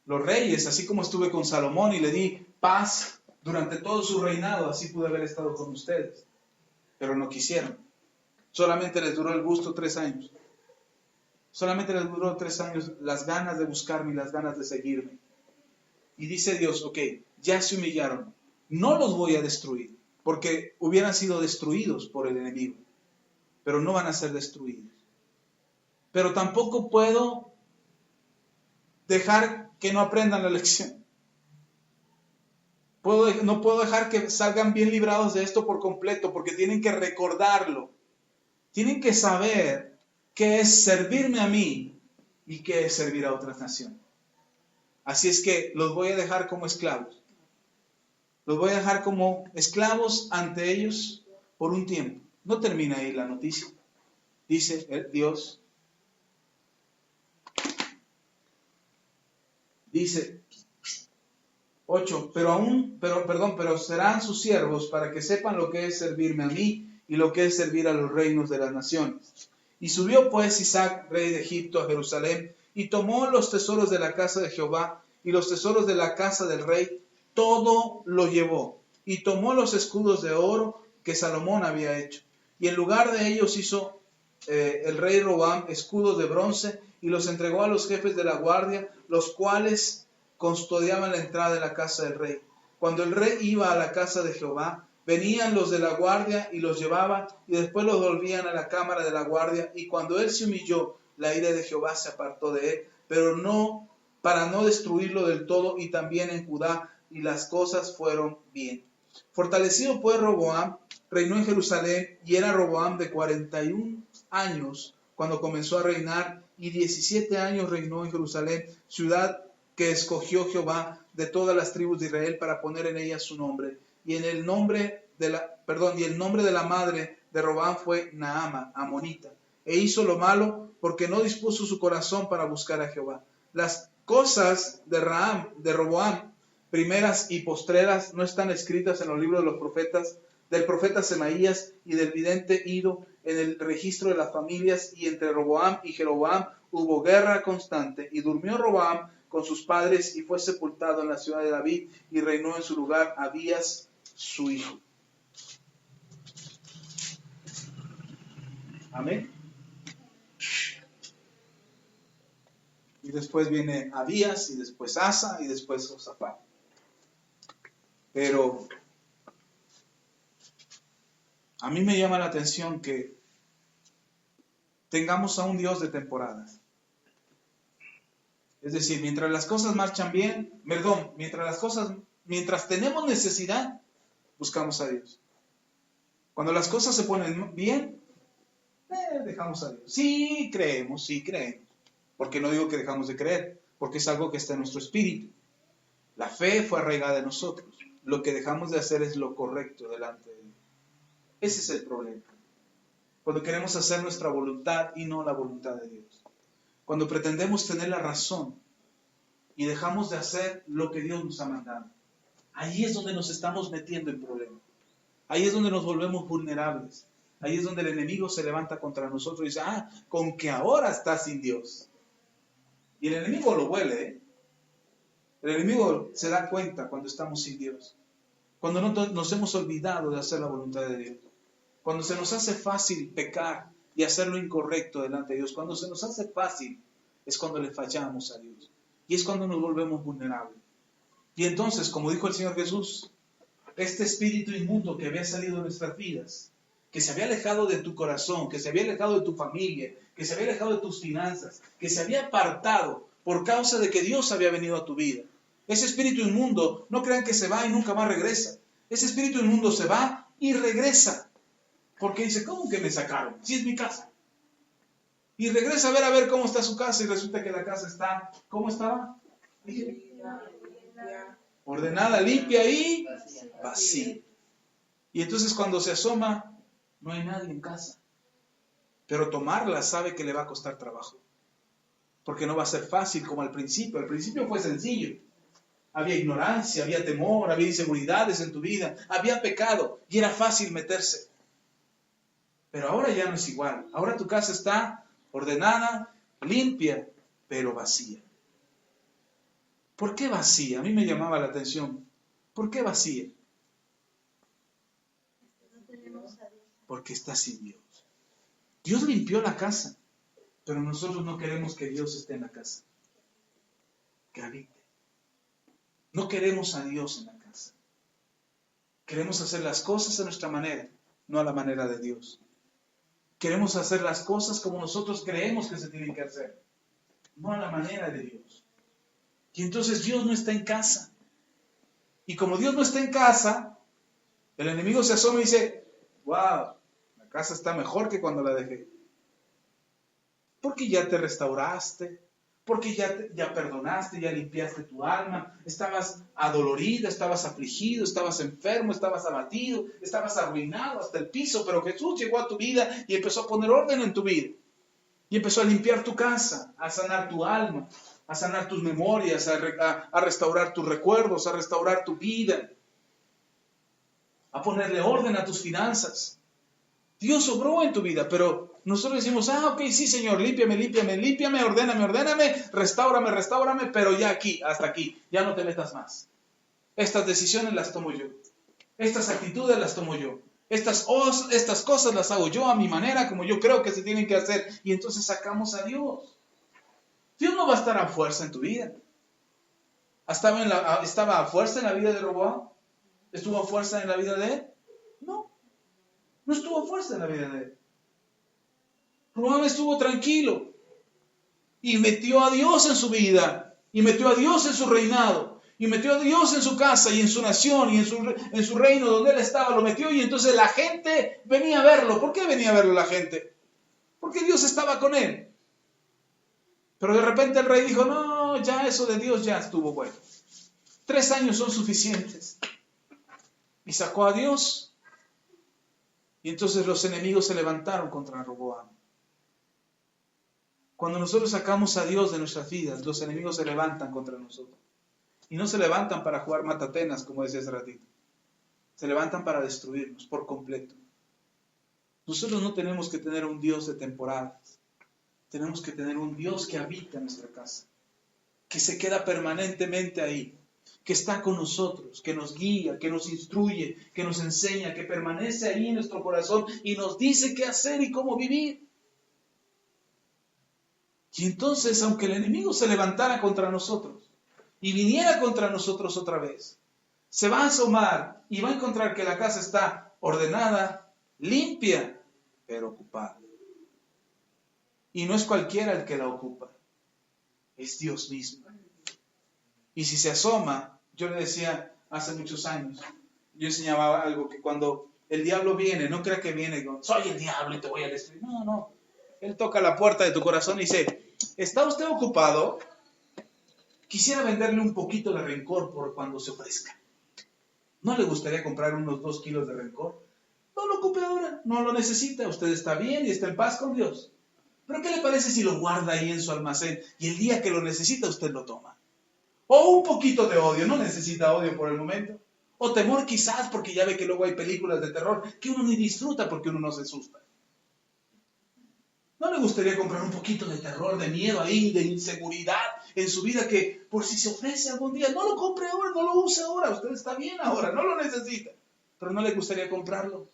Los reyes, así como estuve con Salomón y le di paz durante todo su reinado, así pude haber estado con ustedes. Pero no quisieron. Solamente les duró el gusto 3 años. Solamente les duró 3 años las ganas de buscarme y las ganas de seguirme. Y dice Dios, ok, ya se humillaron. No los voy a destruir, porque hubieran sido destruidos por el enemigo. Pero no van a ser destruidos. Pero tampoco puedo dejar que no aprendan la lección. No puedo dejar que salgan bien librados de esto por completo, porque tienen que recordarlo. Tienen que saber qué es servirme a mí y qué es servir a otras naciones. Así es que los voy a dejar como esclavos. Los voy a dejar como esclavos ante ellos por un tiempo. No termina ahí la noticia. Dice Dios. Dice 8, pero serán sus siervos para que sepan lo que es servirme a mí y lo que es servir a los reinos de las naciones. Y subió pues Sisac, rey de Egipto, a Jerusalén, y tomó los tesoros de la casa de Jehová y los tesoros de la casa del rey, todo lo llevó. Y tomó los escudos de oro que Salomón había hecho. Y en lugar de ellos hizo el rey Roboam escudos de bronce y los entregó a los jefes de la guardia, los cuales custodiaban la entrada de la casa del rey. Cuando el rey iba a la casa de Jehová, venían los de la guardia y los llevaban y después los volvían a la cámara de la guardia. Y cuando él se humilló, la ira de Jehová se apartó de él, pero no para no destruirlo del todo, y también en Judá, y las cosas fueron bien. Fortalecido pues Roboam, reinó en Jerusalén, y era Roboam de 41 años cuando comenzó a reinar, y 17 años reinó en Jerusalén, ciudad que escogió Jehová de todas las tribus de Israel para poner en ella su nombre. Y el nombre de la madre de Roboam fue Naama, amonita. E hizo lo malo porque no dispuso su corazón para buscar a Jehová. Las cosas de Roboam, primeras y postreras, no están escritas en los libros de los profetas, del profeta Semaías y del vidente Ido, en el registro de las familias. Y entre Roboam y Jeroboam hubo guerra constante, y durmió Roboam con sus padres y fue sepultado en la ciudad de David, y reinó en su lugar Abías su hijo. Amén. Y después viene Abías, y después Asa, y después Josafat. Pero a mí me llama la atención que tengamos a un Dios de temporadas. Es decir, mientras las cosas marchan bien, mientras tenemos necesidad, buscamos a Dios. Cuando las cosas se ponen bien, dejamos a Dios. Sí creemos. Porque no digo que dejamos de creer, porque es algo que está en nuestro espíritu. La fe fue arraigada en nosotros. Lo que dejamos de hacer es lo correcto delante de Dios. Ese es el problema. Cuando queremos hacer nuestra voluntad y no la voluntad de Dios. Cuando pretendemos tener la razón y dejamos de hacer lo que Dios nos ha mandado. Ahí es donde nos estamos metiendo en problemas. Ahí es donde nos volvemos vulnerables. Ahí es donde el enemigo se levanta contra nosotros y dice, con que ahora estás sin Dios. Y el enemigo lo huele, ¿eh? El enemigo se da cuenta cuando estamos sin Dios. Cuando nos hemos olvidado de hacer la voluntad de Dios. Cuando se nos hace fácil pecar y hacer lo incorrecto delante de Dios. Cuando se nos hace fácil es cuando le fallamos a Dios. Y es cuando nos volvemos vulnerables. Y entonces, como dijo el Señor Jesús, este espíritu inmundo que había salido de nuestras vidas, que se había alejado de tu corazón, que se había alejado de tu familia, que se había alejado de tus finanzas, que se había apartado por causa de que Dios había venido a tu vida. Ese espíritu inmundo, no crean que se va y nunca más regresa. Ese espíritu inmundo se va y regresa. Porque dice, ¿cómo que me sacaron? Si es mi casa. Y regresa a ver cómo está su casa y resulta que la casa está, ¿cómo estaba? Ordenada, limpia y vacía. Y entonces cuando se asoma, no hay nadie en casa. Pero tomarla sabe que le va a costar trabajo. Porque no va a ser fácil como al principio. Al principio fue sencillo. Había ignorancia, había temor, había inseguridades en tu vida, había pecado y era fácil meterse. Pero ahora ya no es igual. Ahora tu casa está ordenada, limpia, pero vacía. ¿Por qué vacía? A mí me llamaba la atención. ¿Por qué vacía? Porque está sin Dios. Dios limpió la casa, pero nosotros no queremos que Dios esté en la casa. Que habite. No queremos a Dios en la casa. Queremos hacer las cosas a nuestra manera, no a la manera de Dios. Queremos hacer las cosas como nosotros creemos que se tienen que hacer, no a la manera de Dios. Y entonces Dios no está en casa. Y como Dios no está en casa, el enemigo se asoma y dice, wow, la casa está mejor que cuando la dejé. Porque ya te restauraste, porque ya perdonaste, ya limpiaste tu alma, estabas adolorido, estabas afligido, estabas enfermo, estabas abatido, estabas arruinado hasta el piso, pero Jesús llegó a tu vida y empezó a poner orden en tu vida. Y empezó a limpiar tu casa, a sanar tu alma, a sanar tus memorias, a restaurar tus recuerdos, a restaurar tu vida, a ponerle orden a tus finanzas. Dios obró en tu vida, pero nosotros decimos, ok, sí, Señor, límpiame, ordéname, restáurame, pero ya aquí, hasta aquí, ya no te metas más. Estas decisiones las tomo yo. Estas actitudes las tomo yo. Estas cosas las hago yo a mi manera, como yo creo que se tienen que hacer. Y entonces sacamos a Dios. Dios no va a estar a fuerza en tu vida. ¿Estaba a fuerza en la vida de Roboam? ¿Estuvo a fuerza en la vida de él? No estuvo a fuerza en la vida de él. Roboam estuvo tranquilo y metió a Dios en su vida, y metió a Dios en su reinado, y metió a Dios en su casa y en su nación y en su reino donde él estaba, lo metió, y entonces la gente venía a verlo. ¿Por qué venía a verlo la gente? porque Dios estaba con él. Pero de repente el rey dijo, no, ya eso de Dios ya estuvo bueno. 3 años son suficientes. Y sacó a Dios. Y entonces los enemigos se levantaron contra Roboam. Cuando nosotros sacamos a Dios de nuestras vidas, los enemigos se levantan contra nosotros. Y no se levantan para jugar matatenas, como decía hace ratito. Se levantan para destruirnos por completo. Nosotros no tenemos que tener un Dios de temporadas. Tenemos que tener un Dios que habita en nuestra casa, que se queda permanentemente ahí, que está con nosotros, que nos guía, que nos instruye, que nos enseña, que permanece ahí en nuestro corazón y nos dice qué hacer y cómo vivir. Y entonces, aunque el enemigo se levantara contra nosotros y viniera contra nosotros otra vez, se va a asomar y va a encontrar que la casa está ordenada, limpia, pero ocupada. Y no es cualquiera el que la ocupa, es Dios mismo. Y si se asoma, yo le decía hace muchos años, yo enseñaba algo que cuando el diablo viene, no crea que viene, soy el diablo y te voy a destruir. No, no. Él toca la puerta de tu corazón y dice, ¿está usted ocupado? Quisiera venderle un poquito de rencor por cuando se ofrezca. ¿No le gustaría comprar unos 2 kilos de rencor? No lo ocupe ahora, no lo necesita. Usted está bien y está en paz con Dios. ¿Pero qué le parece si lo guarda ahí en su almacén y el día que lo necesita usted lo toma? O un poquito de odio, no necesita odio por el momento. O temor quizás porque ya ve que luego hay películas de terror que uno ni disfruta porque uno no se asusta. ¿No le gustaría comprar un poquito de terror, de miedo ahí, de inseguridad en su vida que por si se ofrece algún día, no lo compre ahora, no lo use ahora, usted está bien ahora, no lo necesita, pero no le gustaría comprarlo?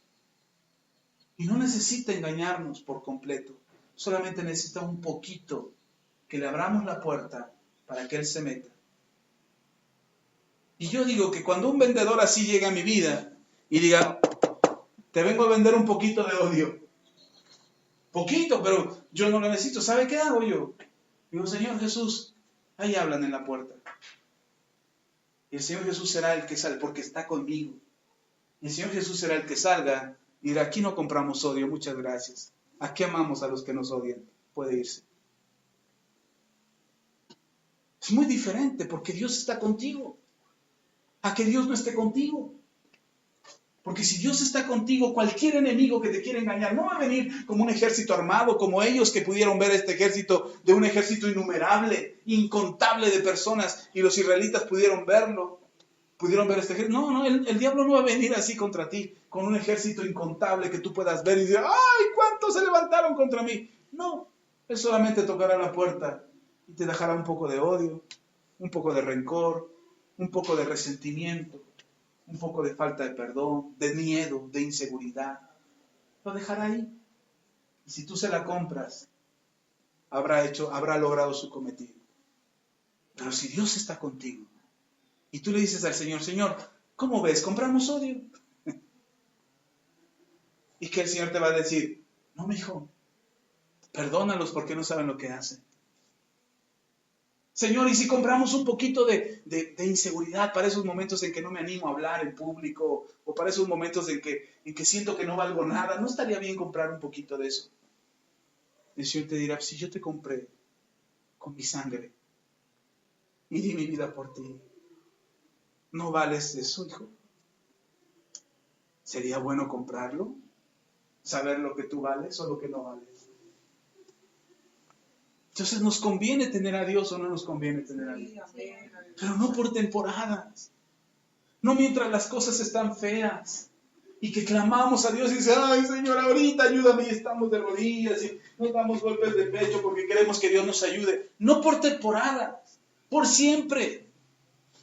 Y no necesita engañarnos por completo, solamente necesita un poquito que le abramos la puerta para que Él se meta. Y yo digo que cuando un vendedor así llega a mi vida y diga, te vengo a vender un poquito de odio, poquito, pero yo no lo necesito, ¿sabe qué hago yo? Digo, Señor Jesús, ahí hablan en la puerta. Y el Señor Jesús será el que sale, porque está conmigo. Y el Señor Jesús será el que salga y dirá, aquí no compramos odio, muchas gracias. Aquí amamos a los que nos odian. Puede irse. Es muy diferente porque Dios está contigo. A que Dios no esté contigo. Porque si Dios está contigo, cualquier enemigo que te quiera engañar no va a venir como un ejército armado, como ellos que pudieron ver este ejército de un ejército innumerable, incontable de personas, y los israelitas pudieron verlo, pudieron ver este ejército. No, el diablo no va a venir así contra ti, con un ejército incontable que tú puedas ver y decir, ¡ay, cuántos se levantaron contra mí! No, él solamente tocará la puerta y te dejará un poco de odio, un poco de rencor, un poco de resentimiento, un poco de falta de perdón, de miedo, de inseguridad. Lo dejará ahí. Y si tú se la compras, habrá logrado su cometido. Pero si Dios está contigo y tú le dices al Señor, Señor, ¿cómo ves? ¿Compramos odio? Y que el Señor te va a decir, no, mijo, perdónalos porque no saben lo que hacen. Señor, ¿y si compramos un poquito de inseguridad para esos momentos en que no me animo a hablar en público o para esos momentos en que siento que no valgo nada? ¿No estaría bien comprar un poquito de eso? El Señor te dirá, si yo te compré con mi sangre y di mi vida por ti, ¿no vales eso, hijo? ¿Sería bueno comprarlo? ¿Saber lo que tú vales o lo que no vales? Entonces, ¿nos conviene tener a Dios o no nos conviene tener a Dios? Pero no por temporadas. No mientras las cosas están feas. Y que clamamos a Dios y dice, ay Señor, ahorita ayúdame, y estamos de rodillas y nos damos golpes de pecho porque queremos que Dios nos ayude. No por temporadas, por siempre.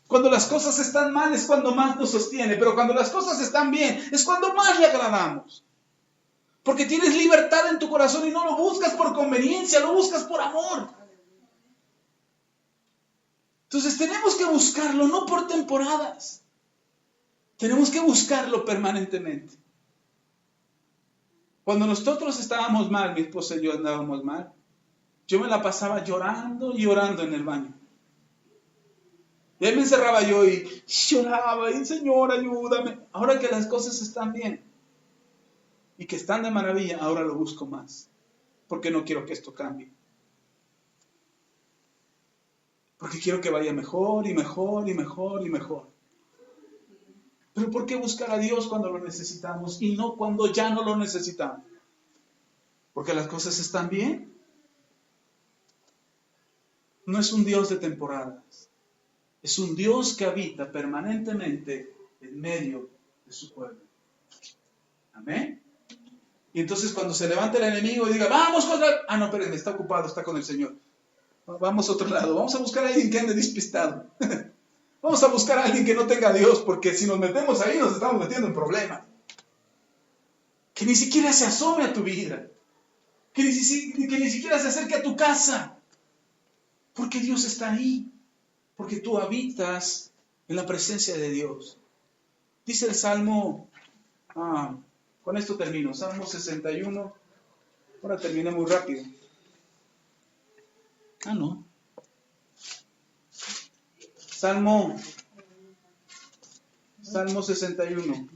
Cuando las cosas están mal es cuando más nos sostiene, pero cuando las cosas están bien es cuando más le agradamos. Porque tienes libertad en tu corazón y no lo buscas por conveniencia, lo buscas por amor. Entonces tenemos que buscarlo, no por temporadas. Tenemos que buscarlo permanentemente. Cuando nosotros estábamos mal, mi esposa y yo andábamos mal, yo me la pasaba llorando y orando en el baño. Y ahí me encerraba yo y lloraba, y Señor, ayúdame. Ahora que las cosas están bien y que están de maravilla, ahora lo busco más. porque no quiero que esto cambie. Porque quiero que vaya mejor y mejor y mejor y mejor. Pero ¿por qué buscar a Dios cuando lo necesitamos y no cuando ya no lo necesitamos? Porque las cosas están bien. No es un Dios de temporadas. Es un Dios que habita permanentemente en medio de su pueblo. Amén. Y entonces cuando se levanta el enemigo y diga, vamos contra él. Ah, no, espérenme, está ocupado, está con el Señor. Vamos a otro lado, vamos a buscar a alguien que ande despistado. Vamos a buscar a alguien que no tenga a Dios, porque si nos metemos ahí nos estamos metiendo en problemas. Que ni siquiera se asome a tu vida. Que ni siquiera se acerque a tu casa. Porque Dios está ahí. Porque tú habitas en la presencia de Dios. Dice el Salmo, con esto termino, Salmo 61. Ahora terminé muy rápido. No. Salmo 61.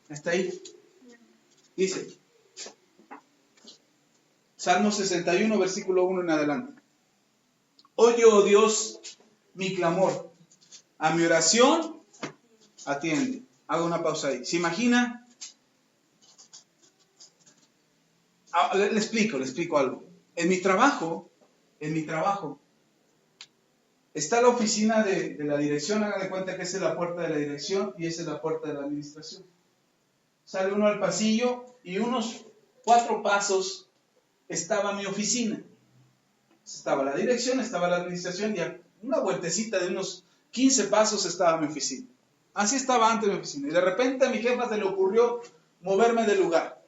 ¿Está ahí? Dice, Salmo 61, versículo 1 en adelante. Oye, oh Dios, mi clamor, a mi oración atiende. Hago una pausa ahí. ¿Se imagina? Le explico algo. En mi trabajo, está la oficina de la dirección. Hagan de cuenta que esa es la puerta de la dirección y esa es la puerta de la administración. Sale uno al pasillo y unos 4 pasos estaba mi oficina. Estaba la dirección, estaba la administración y a una vueltecita de unos 15 pasos estaba mi oficina. Así estaba antes mi oficina. Y de repente a mi jefa se le ocurrió moverme del lugar.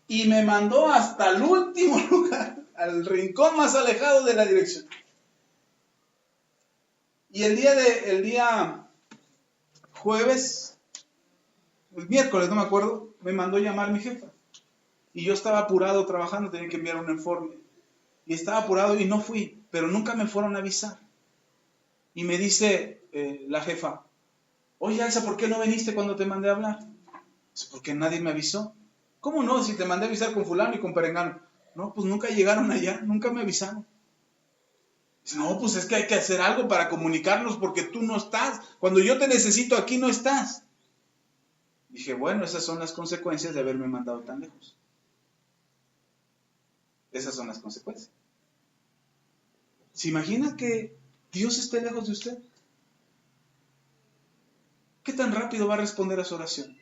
Y me mandó hasta el último lugar, al rincón más alejado de la dirección. Y el día jueves, el miércoles, no me acuerdo, me mandó llamar mi jefa. Y yo estaba apurado trabajando, tenía que enviar un informe. Y estaba apurado y no fui, pero nunca me fueron a avisar. Y me dice la jefa, oye, Elsa, ¿por qué no viniste cuando te mandé a hablar? Dice, porque nadie me avisó. ¿Cómo no? Si te mandé a avisar con fulano y con perengano. No, pues nunca llegaron allá, nunca me avisaron. Dice, no, pues es que hay que hacer algo para comunicarnos porque tú no estás. Cuando yo te necesito aquí no estás. Dije, bueno, esas son las consecuencias de haberme mandado tan lejos. Esas son las consecuencias. ¿Se imagina que Dios esté lejos de usted? ¿Qué tan rápido va a responder a su oración?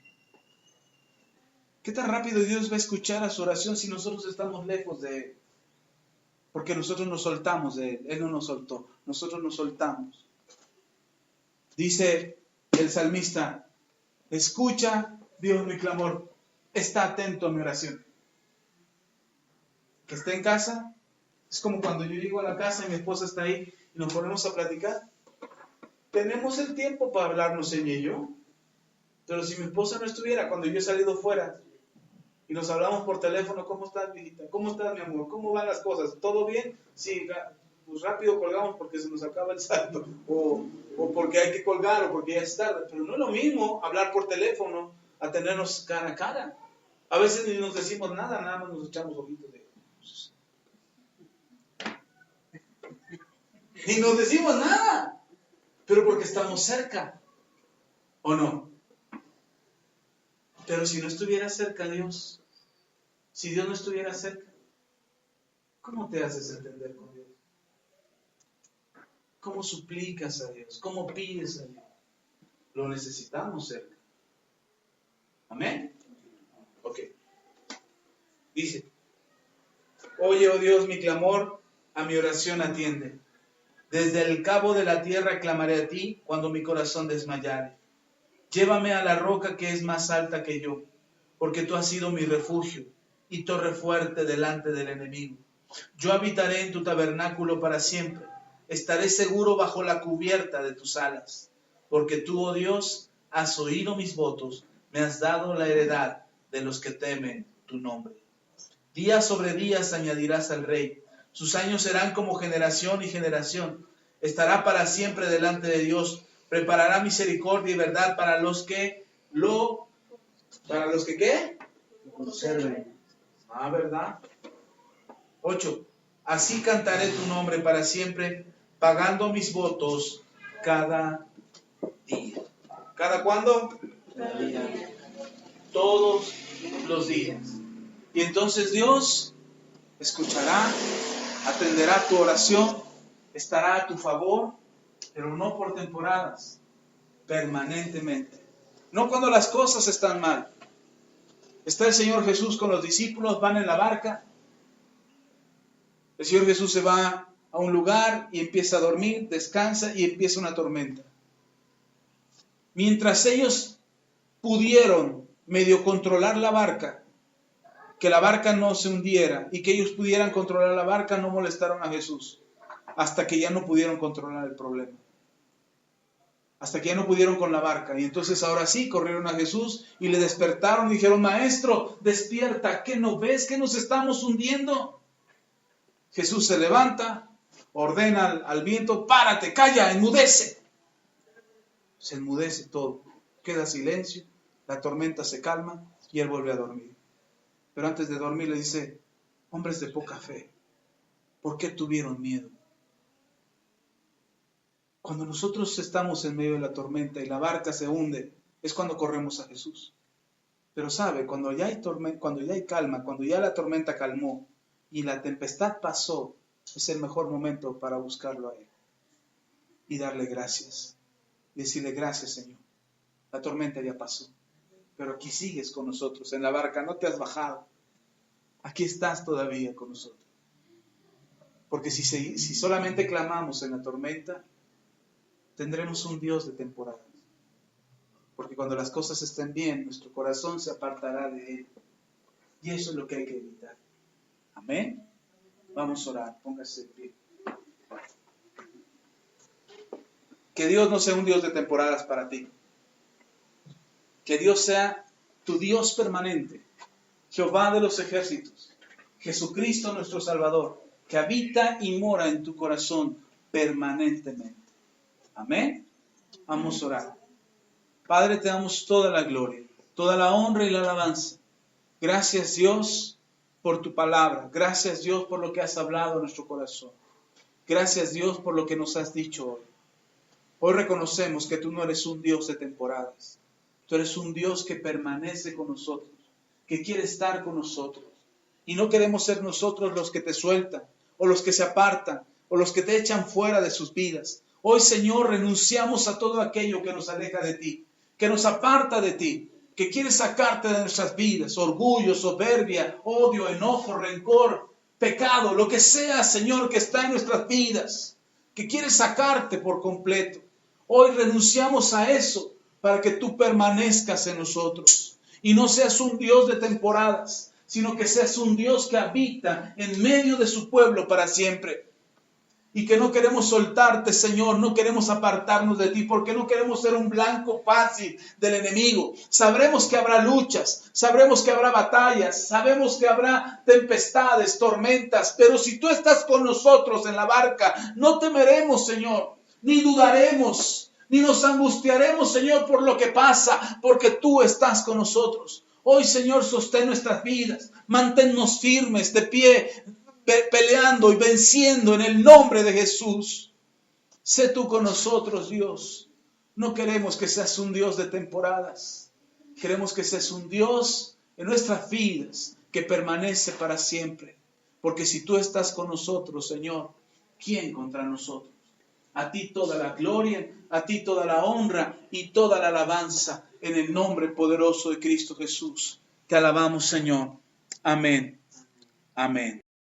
¿Qué tan rápido Dios va a escuchar a su oración si nosotros estamos lejos de Él? Porque nosotros nos soltamos de Él. Él no nos soltó. Nosotros nos soltamos. Dice el salmista, escucha, Dios, mi clamor. Está atento a mi oración. Que esté en casa. Es como cuando yo llego a la casa y mi esposa está ahí y nos ponemos a platicar. Tenemos el tiempo para hablarnos ella y yo. Pero si mi esposa no estuviera, cuando yo he salido fuera y nos hablamos por teléfono, ¿cómo estás, mijita? ¿Cómo estás, mi amor? ¿Cómo van las cosas? ¿Todo bien? Sí, pues rápido colgamos porque se nos acaba el saldo. O porque hay que colgar o porque ya es tarde. Pero no es lo mismo hablar por teléfono a tenernos cara a cara. A veces ni nos decimos nada más nos echamos ojitos de... Ni nos decimos nada. Pero porque estamos cerca. ¿O no? Pero si no estuviera cerca Dios, si Dios no estuviera cerca, ¿cómo te haces entender con Dios? ¿Cómo suplicas a Dios? ¿Cómo pides a Dios? Lo necesitamos cerca. ¿Amén? Ok. Dice, oye, oh Dios, mi clamor, a mi oración atiende. Desde el cabo de la tierra clamaré a ti cuando mi corazón desmayare. Llévame a la roca que es más alta que yo, porque tú has sido mi refugio y torre fuerte delante del enemigo. Yo habitaré en tu tabernáculo para siempre. Estaré seguro bajo la cubierta de tus alas, porque tú, oh Dios, has oído mis votos, me has dado la heredad de los que temen tu nombre. Día sobre día se añadirás al rey. Sus años serán como generación y generación. Estará para siempre delante de Dios. Preparará misericordia y verdad para los que ¿qué? Lo conserven. Ah, ¿verdad? 8. Así cantaré tu nombre para siempre, pagando mis votos cada día. ¿Cada cuándo? Cada día. Todos los días. Y entonces Dios escuchará, atenderá tu oración, estará a tu favor, pero no por temporadas, permanentemente. No cuando las cosas están mal. Está el Señor Jesús con los discípulos, van en la barca. El Señor Jesús se va a un lugar y empieza a dormir, descansa y empieza una tormenta. Mientras ellos pudieron medio controlar la barca, que la barca no se hundiera y que ellos pudieran controlar la barca, no molestaron a Jesús, hasta que ya no pudieron controlar el problema. Hasta que ya no pudieron con la barca. Y entonces ahora sí, corrieron a Jesús y le despertaron y dijeron: Maestro, despierta, ¿qué no ves que nos estamos hundiendo? Jesús se levanta, ordena al viento: párate, calla, enmudece. Se enmudece todo, queda silencio, la tormenta se calma y él vuelve a dormir. Pero antes de dormir le dice: hombres de poca fe, ¿por qué tuvieron miedo? Cuando nosotros estamos en medio de la tormenta y la barca se hunde, es cuando corremos a Jesús. Pero sabe, cuando ya hay calma, cuando ya la tormenta calmó y la tempestad pasó, es el mejor momento para buscarlo a Él y darle gracias. Y decirle: gracias, Señor, la tormenta ya pasó, pero aquí sigues con nosotros en la barca, no te has bajado, aquí estás todavía con nosotros. Porque si solamente clamamos en la tormenta, tendremos un Dios de temporadas. Porque cuando las cosas estén bien, nuestro corazón se apartará de Él. Y eso es lo que hay que evitar. Amén. Vamos a orar, póngase de pie. Que Dios no sea un Dios de temporadas para ti. Que Dios sea tu Dios permanente, Jehová de los ejércitos, Jesucristo nuestro Salvador, que habita y mora en tu corazón permanentemente. Amén. Vamos a orar. Padre, te damos toda la gloria, toda la honra y la alabanza. Gracias, Dios, por tu palabra. Gracias, Dios, por lo que has hablado en nuestro corazón. Gracias, Dios, por lo que nos has dicho hoy. Hoy reconocemos que tú no eres un Dios de temporadas. Tú eres un Dios que permanece con nosotros, que quiere estar con nosotros. Y no queremos ser nosotros los que te sueltan, o los que se apartan, o los que te echan fuera de sus vidas. Hoy, Señor, renunciamos a todo aquello que nos aleja de ti, que nos aparta de ti, que quiere sacarte de nuestras vidas: orgullo, soberbia, odio, enojo, rencor, pecado, lo que sea, Señor, que está en nuestras vidas, que quiere sacarte por completo. Hoy renunciamos a eso para que tú permanezcas en nosotros y no seas un Dios de temporadas, sino que seas un Dios que habita en medio de su pueblo para siempre. Y que no queremos soltarte, Señor, no queremos apartarnos de ti, porque no queremos ser un blanco fácil del enemigo. Sabremos que habrá luchas, sabremos que habrá batallas, sabemos que habrá tempestades, tormentas, pero si tú estás con nosotros en la barca, no temeremos, Señor, ni dudaremos, ni nos angustiaremos, Señor, por lo que pasa, porque tú estás con nosotros. Hoy, Señor, sostén nuestras vidas, manténnos firmes, de pie, peleando y venciendo en el nombre de Jesús. Sé tú con nosotros, Dios. No queremos que seas un Dios de temporadas. Queremos que seas un Dios en nuestras vidas que permanece para siempre. Porque si tú estás con nosotros, Señor, ¿quién contra nosotros? A ti toda la gloria, a ti toda la honra y toda la alabanza en el nombre poderoso de Cristo Jesús. Te alabamos, Señor. Amén. Amén.